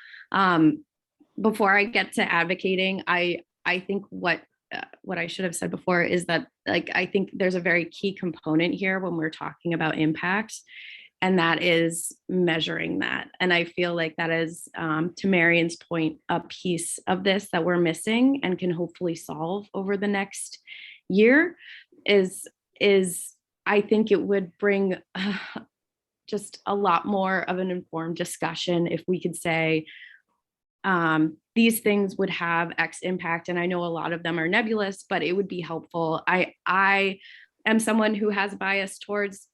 Before I get to advocating, I think what I should have said before is that, I think there's a very key component here when we're talking about impacts, and that is measuring that. And I feel like that is, to Marion's point, a piece of this that we're missing and can hopefully solve over the next year is I think it would bring just a lot more of an informed discussion if we could say, these things would have X impact. And I know a lot of them are nebulous, but it would be helpful. I am someone who has bias towards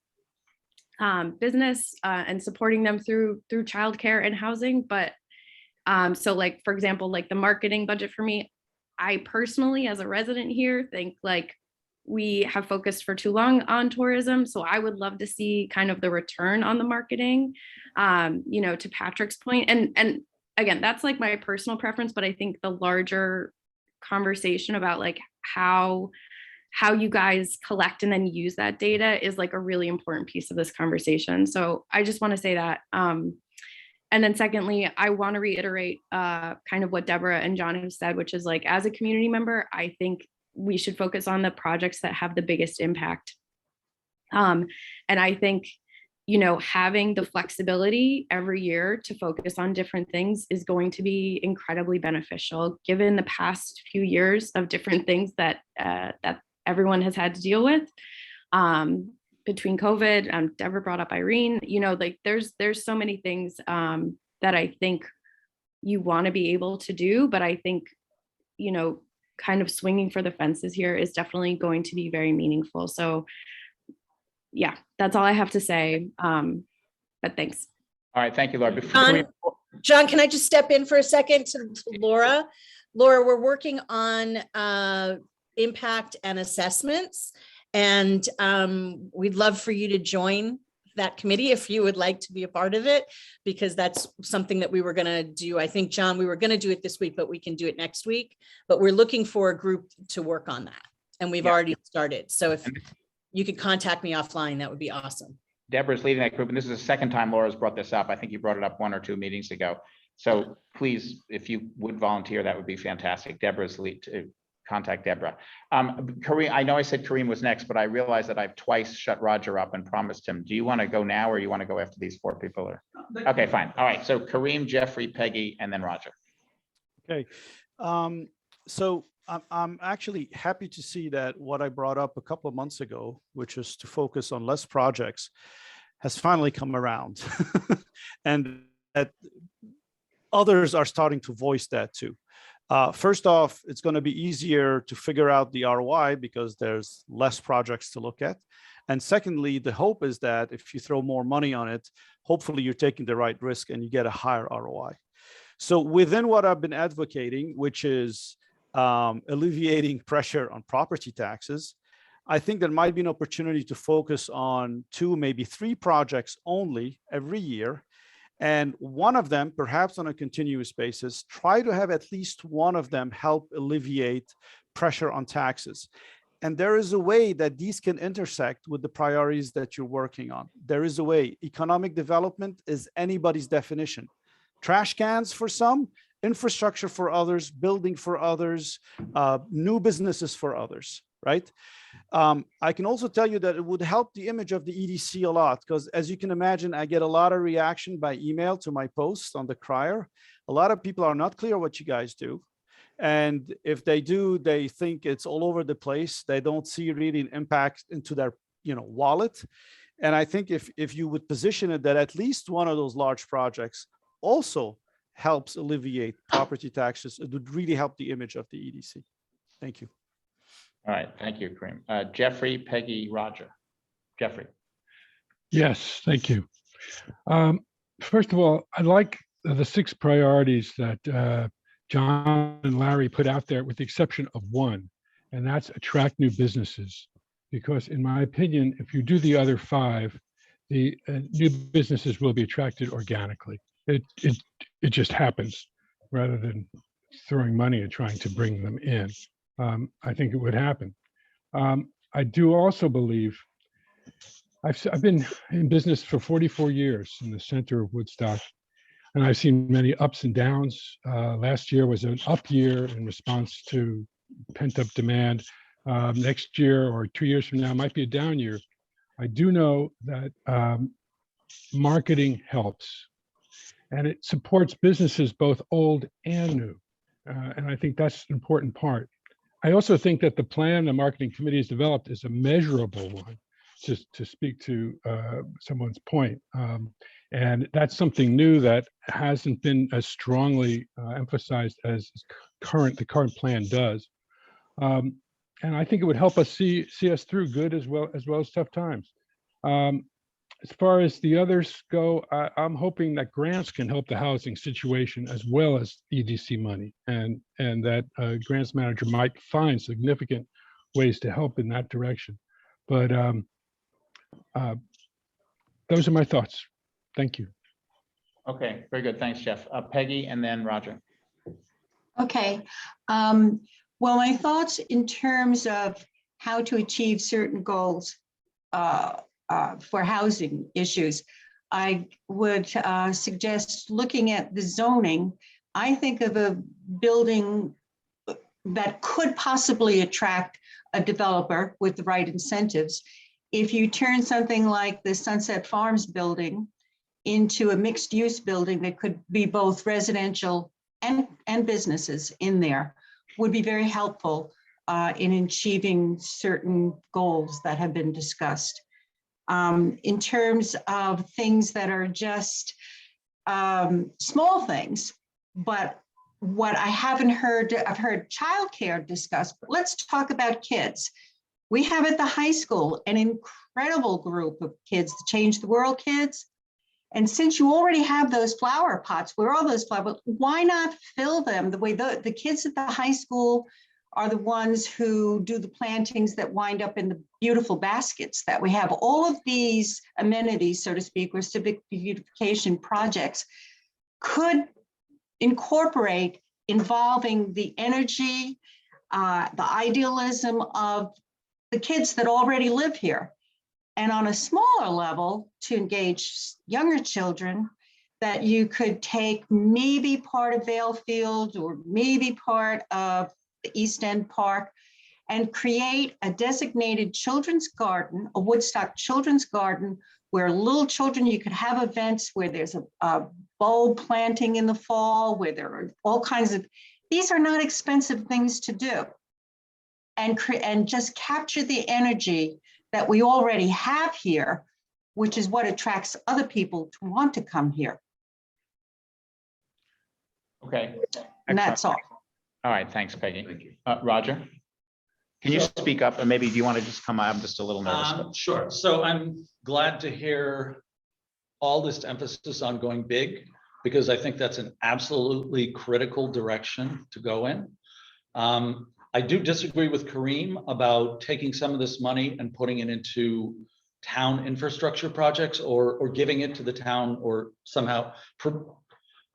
business and supporting them through childcare and housing. But so for example, the marketing budget for me, I personally, as a resident here, think we have focused for too long on tourism. So I would love to see kind of the return on the marketing, to Patrick's point. And again, that's my personal preference, but I think the larger conversation about how you guys collect and then use that data is a really important piece of this conversation. So I just want to say that. And then secondly, I want to reiterate kind of what Deborah and John have said, which is as a community member, I think we should focus on the projects that have the biggest impact. And I think, having the flexibility every year to focus on different things is going to be incredibly beneficial, given the past few years of different things that everyone has had to deal with between COVID. Deborah brought up Irene. There's so many things that I think you want to be able to do, but I think kind of swinging for the fences here is definitely going to be very meaningful. So yeah, that's all I have to say. But thanks. All right, thank you, Laura. John, can I just step in for a second to Laura? Laura, we're working on impact and assessments, and we'd love for you to join that committee if you would like to be a part of it, because that's something that we were going to do. I think, John, we were going to do it this week, but we can do it next week. But we're looking for a group to work on that. and we've Yeah. already started. So if you could contact me offline, that would be awesome. Deborah's leading that group, and this is the second time Laura's brought this up. I think you brought it up 1 or 2 meetings ago. So please, if you would volunteer, that would be fantastic. Deborah's lead to contact Deborah. Kareem, I know I said Kareem was next, but I realized that I've twice shut Roger up and promised him. Do you want to go now, or you want to go after these 4 people? Or okay, fine. All right. So Kareem, Jeffrey, Peggy, and then Roger. Okay. So I'm actually happy to see that what I brought up a couple of months ago, which is to focus on less projects, has finally come around. And that others are starting to voice that too. First off, it's going to be easier to figure out the ROI because there's less projects to look at. And secondly, the hope is that if you throw more money on it, hopefully you're taking the right risk and you get a higher ROI. So within what I've been advocating, which is alleviating pressure on property taxes, I think there might be an opportunity to focus on 2, maybe 3 projects only every year. And one of them, perhaps on a continuous basis, try to have at least one of them help alleviate pressure on taxes. And there is a way that these can intersect with the priorities that you're working on. There is a way. Economic development is anybody's definition. Trash cans for some, infrastructure for others, building for others, new businesses for others, right? I can also tell you that it would help the image of the EDC a lot, because as you can imagine, I get a lot of reaction by email to my posts on the crier. A lot of people are not clear what you guys do. And if they do, they think it's all over the place. They don't see really an impact into their wallet. And I think if you would position it that at least one of those large projects also helps alleviate property taxes, it would really help the image of the EDC. Thank you. All right. Thank you, Kareem. Jeffrey, Peggy, Roger. Jeffrey. Yes, thank you. First of all, I like the 6 priorities that John and Larry put out there, with the exception of one, and that's attract new businesses. Because in my opinion, if you do the other 5, the new businesses will be attracted organically. It just happens rather than throwing money and trying to bring them in. I think it would happen. I do also believe, I've been in business for 44 years in the center of Woodstock, and I've seen many ups and downs. Last year was an up year in response to pent-up demand. Next year or 2 years from now might be a down year. I do know that marketing helps, and it supports businesses both old and new. And I think that's an important part. I also think that the plan the marketing committee has developed is a measurable one, just to speak to someone's point. And that's something new that hasn't been as strongly emphasized as the current plan does. And I think it would help us see us through good as well as tough times. As far as the others go, I'm hoping that grants can help the housing situation as well as EDC money, and that grants manager might find significant ways to help in that direction. But those are my thoughts. Thank you. Okay, very good. Thanks, Jeff. Peggy, and then Roger. Okay. Well, my thoughts in terms of how to achieve certain goals for housing issues, I would suggest looking at the zoning. I think of a building that could possibly attract a developer with the right incentives. If you turn something like the Sunset Farms building into a mixed-use building that could be both residential and businesses in there, would be very helpful in achieving certain goals that have been discussed. In terms of things that are just small things, but what I haven't heard, I've heard childcare discussed, but let's talk about kids. We have at the high school an incredible group of kids, the Change the World kids. And since you already have those flower pots, where are those flowers? Why not fill them the way the kids at the high school are the ones who do the plantings that wind up in the beautiful baskets that we have. All of these amenities, so to speak, or civic beautification projects could incorporate involving the energy the idealism of the kids that already live here. And on a smaller level, to engage younger children, that you could take maybe part of Vale Field or maybe part of the East End Park and create a designated children's garden, a Woodstock children's garden, where little children, you could have events where there's a bulb planting in the fall, where there are all kinds of, these are not expensive things to do. And just capture the energy that we already have here, which is what attracts other people to want to come here. Okay. And that's all. All right, thanks, Peggy. Thank you. Roger? Can you speak up, or maybe do you want to just come? I'm just a little nervous. Sure. So I'm glad to hear all this emphasis on going big, because I think that's an absolutely critical direction to go in. I do disagree with Kareem about taking some of this money and putting it into town infrastructure projects or giving it to the town or somehow.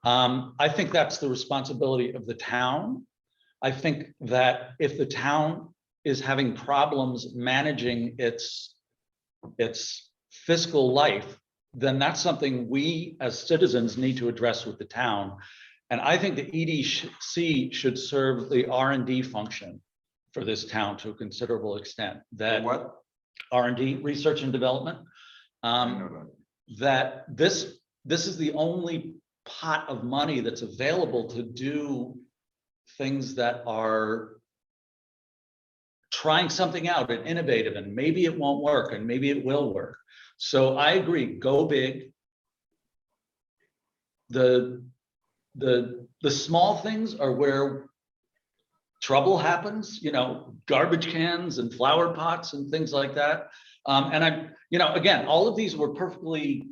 I think that's the responsibility of the town. I think that if the town is having problems managing its fiscal life, then that's something we as citizens need to address with the town. And I think the EDC should serve the R&D function for this town to a considerable extent. That what? R&D, research and development. That this is the only pot of money that's available to do things that are trying something out and innovative, and maybe it won't work and maybe it will work. So I agree, go big. The small things are where trouble happens, garbage cans and flower pots and things like that. And again, all of these were perfectly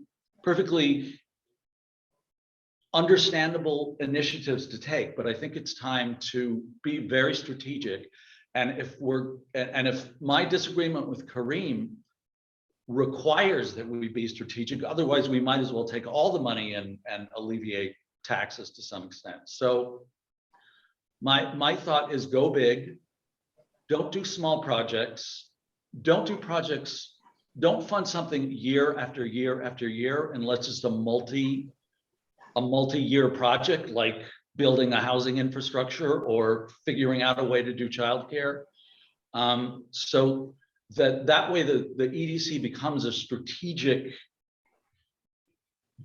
understandable initiatives to take, but I think it's time to be very strategic. And if my disagreement with Kareem requires that we be strategic, otherwise we might as well take all the money and alleviate taxes to some extent. So my thought is go big, don't do small projects, don't fund something year after year after year unless it's a multi-year project, like building a housing infrastructure or figuring out a way to do childcare. So that way the EDC becomes a strategic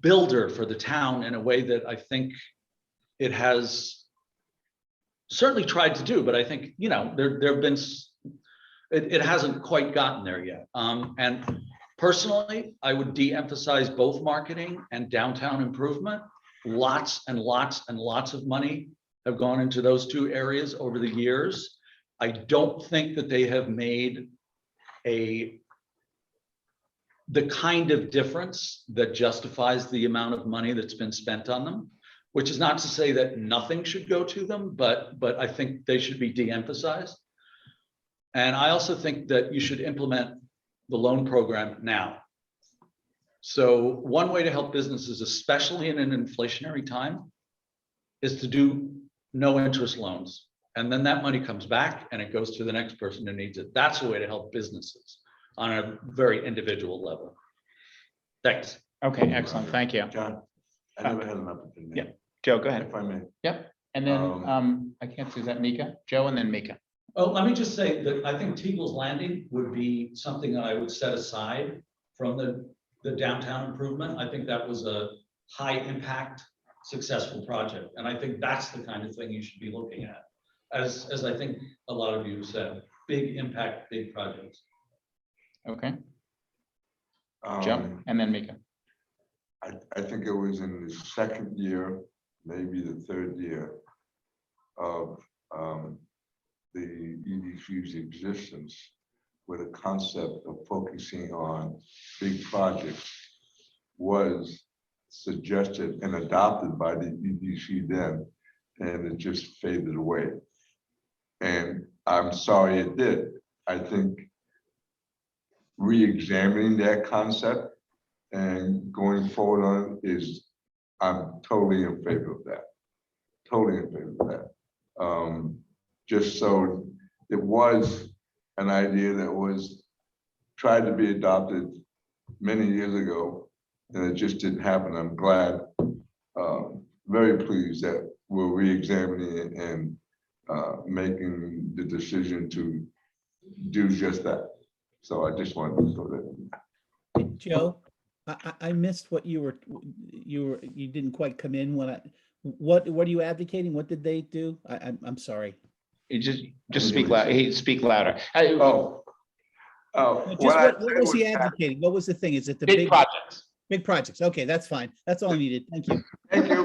builder for the town in a way that I think it has certainly tried to do, but I think, there have been, it hasn't quite gotten there yet. And personally, I would de-emphasize both marketing and downtown improvement. Lots and lots and lots of money have gone into those two areas over the years. I don't think that they have made the kind of difference that justifies the amount of money that's been spent on them, which is not to say that nothing should go to them, but I think they should be de-emphasized. And I also think that you should implement the loan program now. So one way to help businesses, especially in an inflationary time, is to do no interest loans. And then that money comes back and it goes to the next person who needs it. That's a way to help businesses on a very individual level. Thanks. Okay, excellent. Thank you. John, I never had an opportunity. Yeah, Joe, go ahead. If I may. Yep. And then I can't see, is that Mika? Joe and then Mika. Oh, let me just say that I think Teagle's Landing would be something that I would set aside from the downtown improvement. I think that was a high impact, successful project. And I think that's the kind of thing you should be looking at. As I think a lot of you said, big impact, big projects. Okay. Joe and then Mika. I think it was in the second year, maybe the third year of the EDC's existence, where the concept of focusing on big projects was suggested and adopted by the EDC then, and it just faded away. And I'm sorry it did. I think re-examining that concept and going forward on it is, I'm totally in favor of that. Totally in favor of that. just so it was an idea that was tried to be adopted many years ago, and it just didn't happen. I'm glad, very pleased that we're re-examining it and making the decision to do just that. So I just wanted to throw that in. Joe, I missed what you didn't quite come in when what are you advocating? What did they do? I'm sorry. You just speak loud. Hey, speak louder. Just what was he advocating? What was the thing? Is it the Big projects. Big projects. Okay, that's fine. That's all I needed. Thank you. Thank you.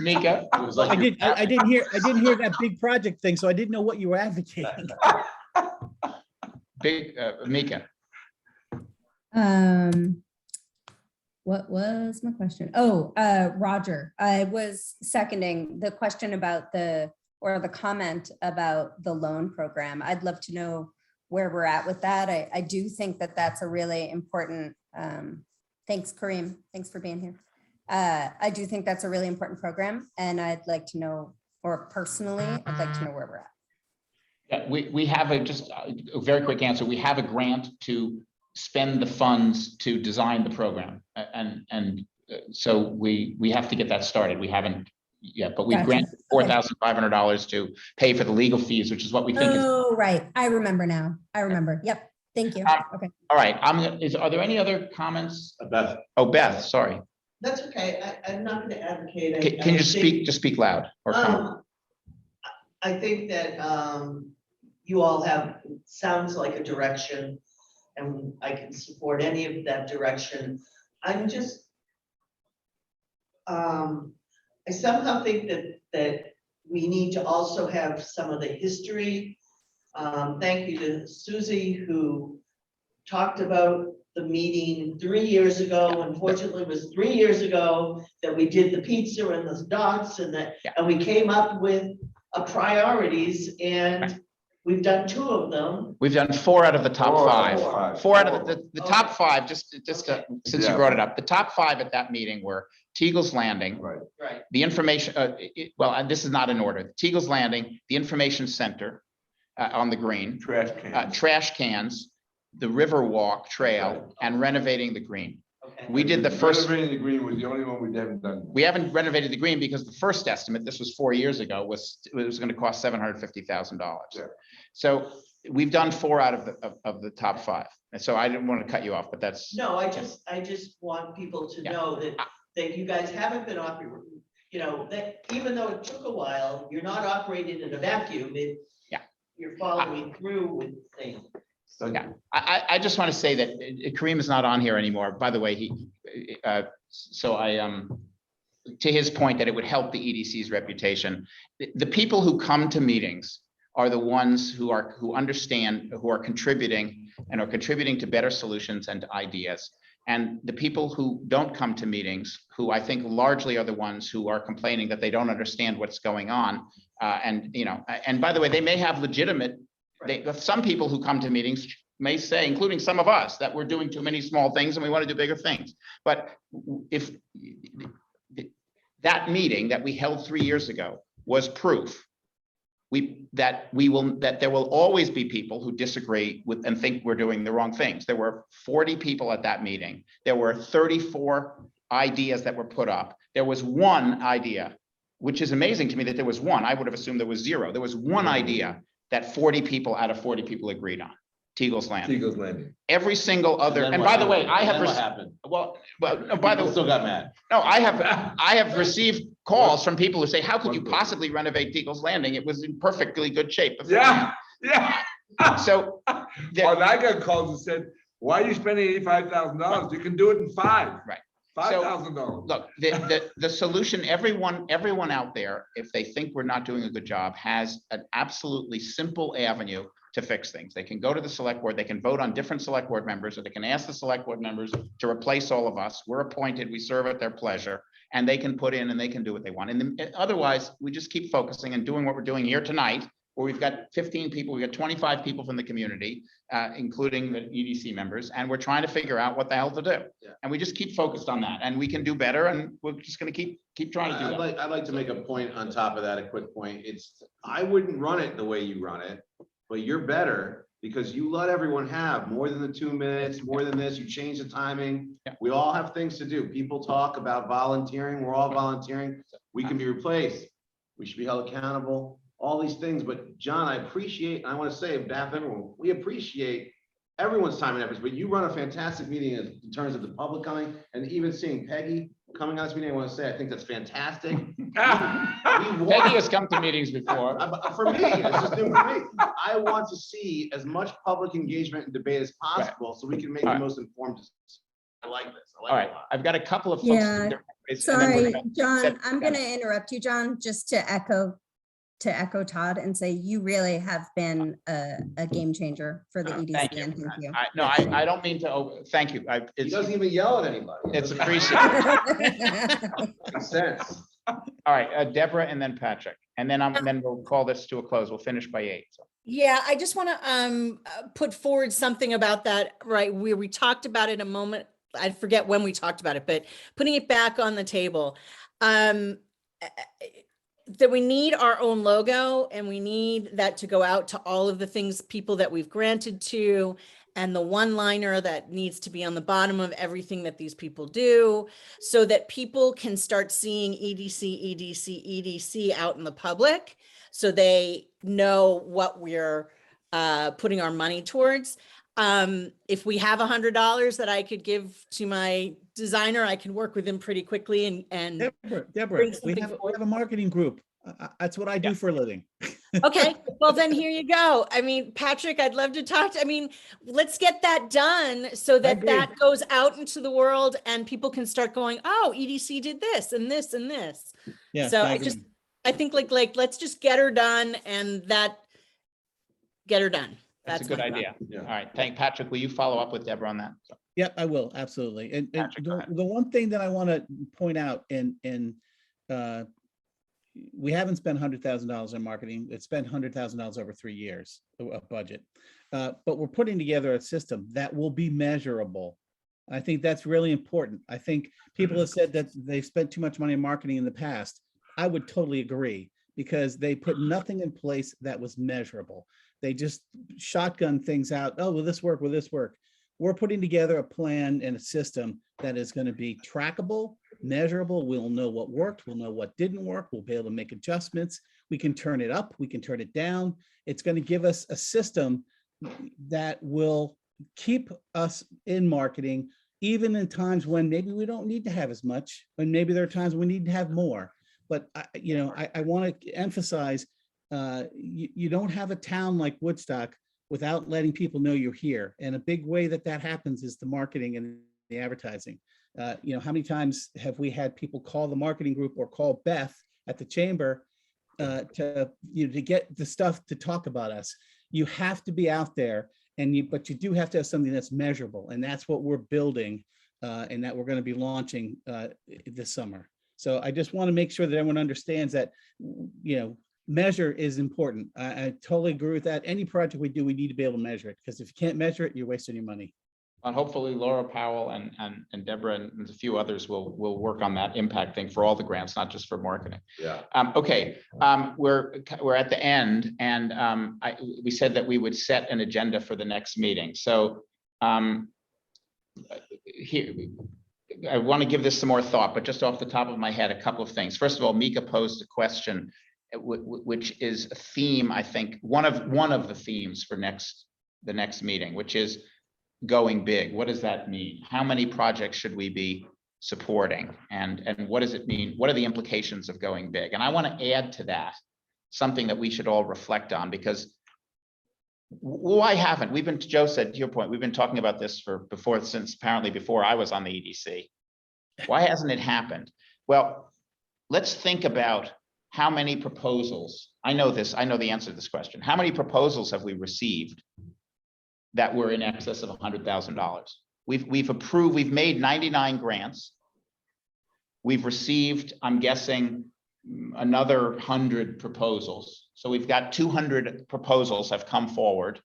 Mika. I didn't hear that big project thing, so I didn't know what you were advocating. Big, Mika. What was my question? Oh, Roger, I was seconding the question about the comment about the loan program. I'd love to know where we're at with that. I do think that that's a really important, thanks Kareem, thanks for being here. I do think that's a really important program, and I'd like to know, or personally, I'd like to know where we're at. Yeah, we have just a very quick answer. We have a grant to spend the funds to design the program. And so we have to get that started. We haven't yet, but we've Gotcha. granted $4,500 to pay for the legal fees, which is what we think is. Oh, right. I remember now. I remember. Yep. Thank you. Okay. All right. Are there any other comments? Beth. Oh, Beth, sorry. That's okay. I'm not going to advocate. Can you just speak loud or comment? I think that you all have, sounds like a direction, and I can support any of that direction. I'm just, I somehow think that we need to also have some of the history. Thank you to Susie, who talked about the meeting 3 years ago. Unfortunately, it was 3 years ago that we did the pizza and the dots and we came up with priorities, and we've done 2 of them. We've done 4 out of the top 5. 4 out of the top 5, since you brought it up, the top 5 at that meeting were Teagle's Landing. Right. Right. The information, this is not in order. Teagle's Landing, the information center on the green. Trash cans, the River Walk Trail, and renovating the green. Okay. We did the first. Renovating the green was the only one we haven't done. We haven't renovated the green because the first estimate, this was 4 years ago, it was going to cost $750,000. Yeah. So we've done 4 out of the top 5. And so I didn't want to cut you off, but that's. No, I just want people to know that you guys haven't been operating, that even though it took a while, you're not operating in a vacuum. You're following through with things. Yeah, I just want to say that Kareem is not on here anymore. By the way, to his point that it would help the EDC's reputation. The people who come to meetings are the ones who understand, who are contributing and are contributing to better solutions and ideas. And the people who don't come to meetings, who I think largely are the ones who are complaining that they don't understand what's going on. And by the way, they may have legitimate. Some people who come to meetings may say, including some of us, that we're doing too many small things and we want to do bigger things. But if that meeting that we held 3 years ago was proof that there will always be people who disagree with and think we're doing the wrong things. There were 40 people at that meeting. There were 34 ideas that were put up. There was one idea, which is amazing to me that there was one. I would have assumed there was 0. There was one idea that 40 people out of 40 people agreed on. Teagle's Landing. Teagle's Landing. Every single other, and by the way, I have. What happened? Well, no, by the way, still got mad. No, I have received calls from people who say, "How could you possibly renovate Teagle's Landing? It was in perfectly good shape." Yeah. So, well, I got calls and said, "Why are you spending $85,000? You can do it in 5." Right. $5,000. Look, the solution, everyone out there, if they think we're not doing a good job, has an absolutely simple avenue to fix things. They can go to the select board, they can vote on different select board members, or they can ask the select board members to replace all of us. We're appointed, we serve at their pleasure, and they can put in and they can do what they want. And otherwise, we just keep focusing and doing what we're doing here tonight, where we've got 15 people, we've got 25 people from the community, including the EDC members, and we're trying to figure out what the hell to do. Yeah. And we just keep focused on that, and we can do better, and we're just gonna keep trying to do that. I'd like to make a point on top of that, a quick point. I wouldn't run it the way you run it, but you're better because you let everyone have more than the 2 minutes, more than this, you change the timing. Yeah. We all have things to do. People talk about volunteering. We're all volunteering. We can be replaced. We should be held accountable, all these things. But John, I appreciate, I want to say, behalf of everyone, we appreciate everyone's time and efforts, but you run a fantastic meeting in terms of the public coming, and even seeing Peggy coming on this meeting. I want to say, I think that's fantastic. Peggy has come to meetings before. For me, it's just new for me. I want to see as much public engagement and debate as possible, so we can make the most informed decisions. I like this. I like All it right, a lot. I've got a couple of folks. Yeah, and then we're sorry, gonna John, set- I'm gonna interrupt you, John, just to echo Todd and say you really have been a game changer for the EDC. Thank you. And thank you. No, I don't mean to, thank you. He It's doesn't even yell at anybody. it's appreciated. Makes sense. All right, Deborah and then Patrick, and then we'll call this to a close. We'll finish by 8. So. Yeah, I just want to put forward something about that, right? We talked about it a moment. I forget when we talked about it, but putting it back on the table. That we need our own logo, and we need that to go out to all of the things, people that we've granted to, and the one-liner that needs to be on the bottom of everything that these people do, so that people can start seeing EDC out in the public, so they know what we're putting our money towards. If we have $100 that I could give to my designer, I can work with him pretty quickly and Deborah, bring we something have forward. a marketing group. That's what I do for a living. Okay, well then here you go. I mean, Patrick, I'd love to talk to, let's get that done so that that goes out into the world and people can start going, oh, EDC did this and this and this. Yes, So I I think like, let's just get her done and get her done. That's a good my thought. idea. All right, thank Patrick. Will you follow up with Deborah on that? So, Yep, I will, absolutely. And Patrick, go ahead. the one thing that I want to point out, we haven't spent $100,000 on marketing. It's spent $100,000 over 3 years of budget. But we're putting together a system that will be measurable. I think that's really important. I think people have said that they've spent too much money on marketing in the past. I would totally agree, because they put nothing in place that was measurable. They just shotgun things out. Oh, will this work? Will this work? We're putting together a plan and a system that is going to be trackable, measurable. We'll know what worked. We'll know what didn't work. We'll be able to make adjustments. We can turn it up. We can turn it down. It's going to give us a system that will keep us in marketing, even in times when maybe we don't need to have as much, and maybe there are times we need to have more. But I want to emphasize, you don't have a town like Woodstock without letting people know you're here. And a big way that happens is the marketing and the advertising. How many times have we had people call the marketing group or call Beth at the chamber to get the stuff to talk about us? You have to be out there, but you do have to have something that's measurable, and that's what we're building, and that we're going to be launching this summer. So I just want to make sure that everyone understands that, measure is important. I totally agree with that. Any project we do, we need to be able to measure it, because if you can't measure it, you're wasting your money. And hopefully Laura Powell and Deborah and a few others will work on that impact thing for all the grants, not just for marketing. Yeah. Okay, we're at the end, and we said that we would set an agenda for the next meeting. So here, I want to give this some more thought, but just off the top of my head, a couple of things. First of all, Mika posed a question, which is a theme, I think, one of the themes for the next meeting, which is going big. What does that mean? How many projects should we be supporting? And what does it mean? What are the implications of going big? And I want to add to that something that we should all reflect on, because why haven't Joe said, to your point, we've been talking about this since apparently before I was on the EDC. Why hasn't it happened? Well, let's think about how many proposals. I know the answer to this question. How many proposals have we received that were in excess of $100,000? We've made 99 grants. We've received, I'm guessing, another 100 proposals. So we've got 200 proposals have come forward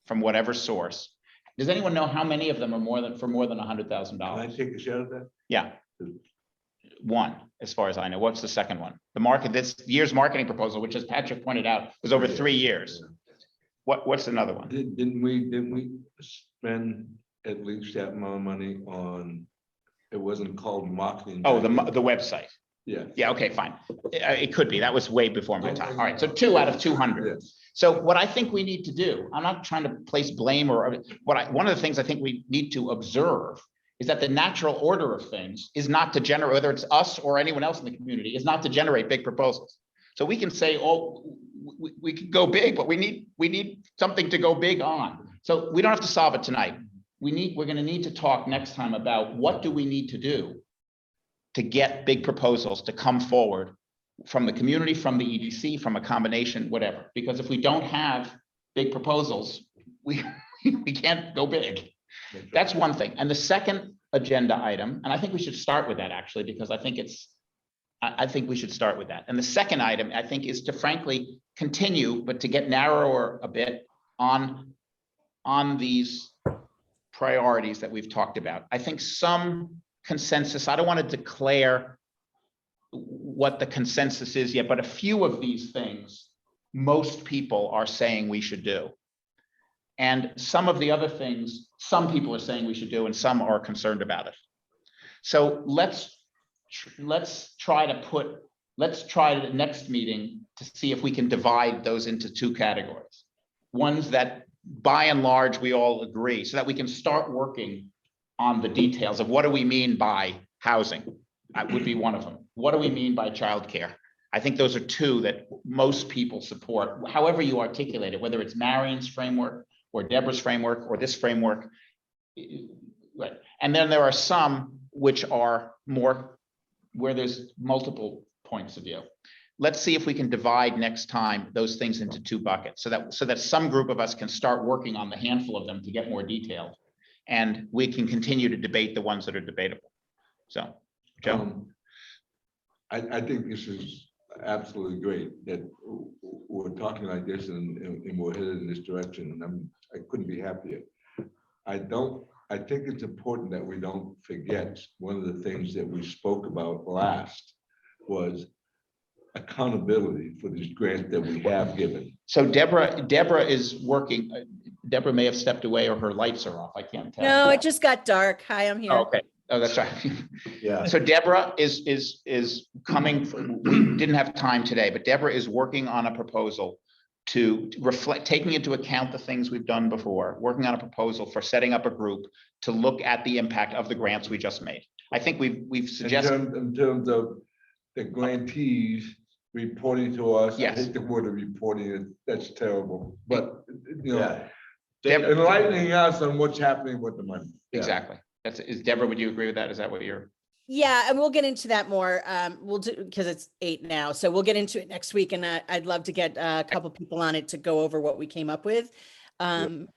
from whatever source. Does anyone know how many of them are more than $100,000? Can I take a shot at that? Yeah. One, as far as I know. What's the second one? This year's marketing proposal, which as Patrick pointed out, was over 3 years. What's another one? Didn't we spend at least that amount of money on, it wasn't called marketing? Oh, the website. Yeah. Yeah, okay, fine. It could be. That was way before my time. All right, so 2 out of 200. So what I think we need to do, I'm not trying to place blame or one of the things I think we need to observe is that the natural order of things is not to generate, whether it's us or anyone else in the community, is not to generate big proposals. So we can say, oh, we could go big, but we need something to go big on. So we don't have to solve it tonight. We're going to need to talk next time about what do we need to do to get big proposals to come forward from the community, from the EDC, from a combination, whatever. Because if we don't have big proposals, we can't go big. That's one thing. And the second agenda item, and I think we should start with that actually, because I think we should start with that. And the second item, I think, is to frankly continue, but to get narrower a bit on these priorities that we've talked about. I think some consensus, I don't want to declare what the consensus is yet, but a few of these things, most people are saying we should do. And some of the other things, some people are saying we should do, and some are concerned about it. So let's try the next meeting to see if we can divide those into 2 categories. Ones that by and large, we all agree, so that we can start working on the details of what do we mean by housing. That would be one of them. What do we mean by childcare? I think those are 2 that most people support, however you articulate it, whether it's Marion's framework or Deborah's framework or this framework. Right. And then there are some which are more where there's multiple points of view. Let's see if we can divide next time those things into 2 buckets so that some group of us can start working on the handful of them to get more detailed, and we can continue to debate the ones that are debatable. So, Joe. I think this is absolutely great that we're talking like this and we're headed in this direction, and I couldn't be happier. I think it's important that we don't forget one of the things that we spoke about last was accountability for these grants that we have given. So Deborah is working. Deborah may have stepped away or her lights are off. I can't tell. No, it just got dark. Hi, I'm here. Oh, okay. Oh, that's right. Yeah. So Deborah is coming. We didn't have time today, but Deborah is working on a proposal to reflect, taking into account the things we've done before, working on a proposal for setting up a group to look at the impact of the grants we just made. I think we've suggested in terms of the grantees reporting to us. Yes. I hate the word of reporting, that's terrible, but Yeah. enlightening us on what's happening with the money. Exactly. Is Deborah, would you agree with that? Is that what you're? Yeah, and we'll get into that more. We'll do, because it's 8 now. So we'll get into it next week. And I'd love to get a couple people on it to go over what we came up with. And,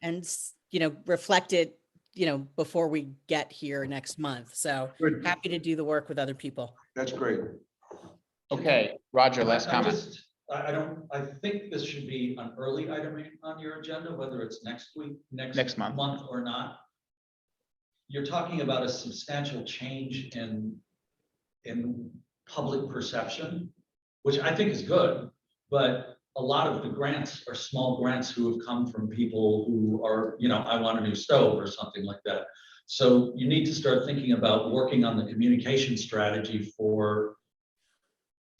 reflect it, before we get here next month. So Good. happy to do the work with other people. That's great. Okay, Roger, last comment. I think this should be an early item on your agenda, whether it's next week, Next month or not. You're talking about a substantial change in public perception, which I think is good, but a lot of the grants are small grants who have come from people who are, I want a new stove or something like that. So you need to start thinking about working on the communication strategy for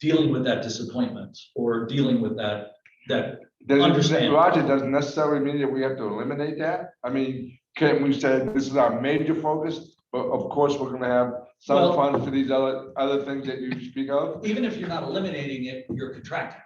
dealing with that disappointment or dealing with that understanding. Roger, doesn't necessarily mean that we have to eliminate that. I mean, can we say this is our major focus, but of course, we're gonna have some funds for these other things that you speak of? Even if you're not eliminating it, you're contracting.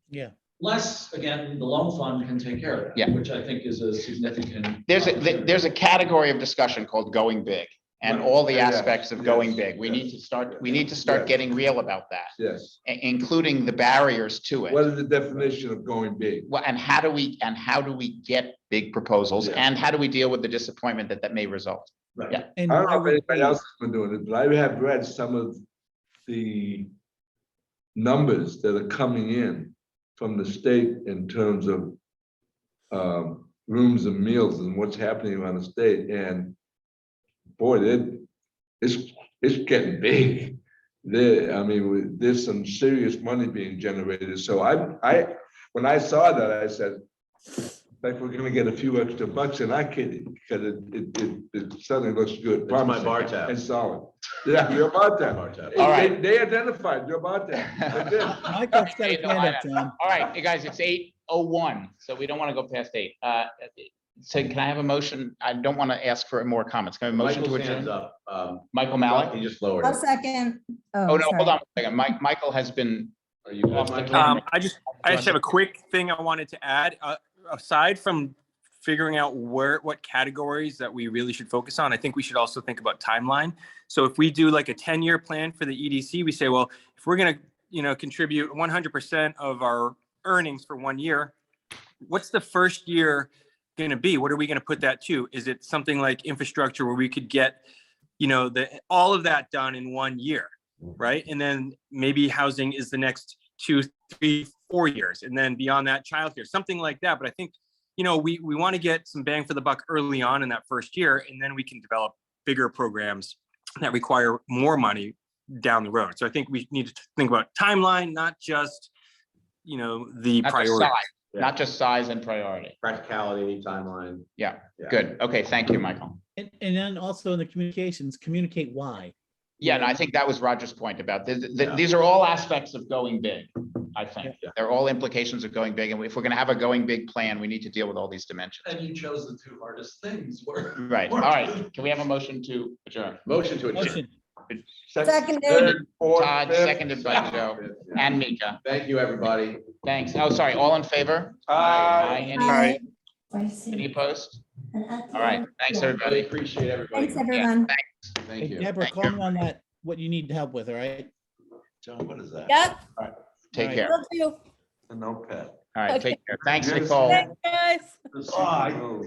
Yeah. Less, again, the loan fund can take care of that, Yeah. which I think is a significant. There's a category of discussion called going big and all the aspects of going big. We need to start getting real about that. Yes. Including the barriers to it. What is the definition of going big? Well, and how do we get big proposals, and how do we deal with the disappointment that may result? Right. Yeah. And I don't know I if would anybody agree. else has been doing it, but I have read some of the numbers that are coming in from the state in terms of rooms and meals and what's happening around the state. And boy, it's getting big. I mean, there's some serious money being generated. So when I saw that, I said, like, we're gonna get a few extra bucks, and I'm kidding, because it suddenly looks good. It's my promising, bar tab. and solid. Yeah, your bar tab. Bar tab. All right. They identified your bar tab. That's it. Michael's got his hand up, John. All right, you guys, it's 8:01, so we don't want to go past 8. So can I have a motion? I don't want to ask for more comments. Can I have a motion to Michael's hands adjourn? up. Michael Malik? He just lowered I'll it. second. Oh, no, sorry. hold on a second. Michael has been. Are you good, off the Michael? camera. I just have a quick thing I wanted to add. Aside from figuring out what categories that we really should focus on, I think we should also think about timeline. So if we do like a 10-year plan for the EDC, we say, well, if we're going to, contribute 100% of our earnings for 1 year, what's the first year going to be? What are we going to put that to? Is it something like infrastructure where we could get, all of that done in 1 year, right? And then maybe housing is the next 2, 3, 4 years. And then beyond that, childcare, something like that. But I think, we want to get some bang for the buck early on in that first year, and then we can develop bigger programs that require more money down the road. So I think we need to think about timeline, not just, the Not just priority. size, not just size and priority. Practicality, timeline. Yeah, good. Okay, thank you, Michael. And then also in the communications, communicate why. Yeah, and I think that was Roger's point about these are all aspects of going big, I think. They're all implications of going big. And if we're going to have a going big plan, we need to deal with all these dimensions. And you chose the two hardest things. Right. All right. Can we have a motion to adjourn? Motion to adjourn. Motion. Seconded. Todd, seconded by Joe and Mika. Thank you, everybody. Thanks. Oh, sorry. All in favor? Aye. Aye. Any opposed? All right. Thanks, Really everybody. appreciate everybody. Thanks, everyone. Thank Hey, you. Deborah, Thank call you. me on that, what you need help with, all right? John, what is that? Yep. Take All care. Will do. The notepad. All right. Take care. Thanks, Yes. Nicole. Thanks, guys. Oh,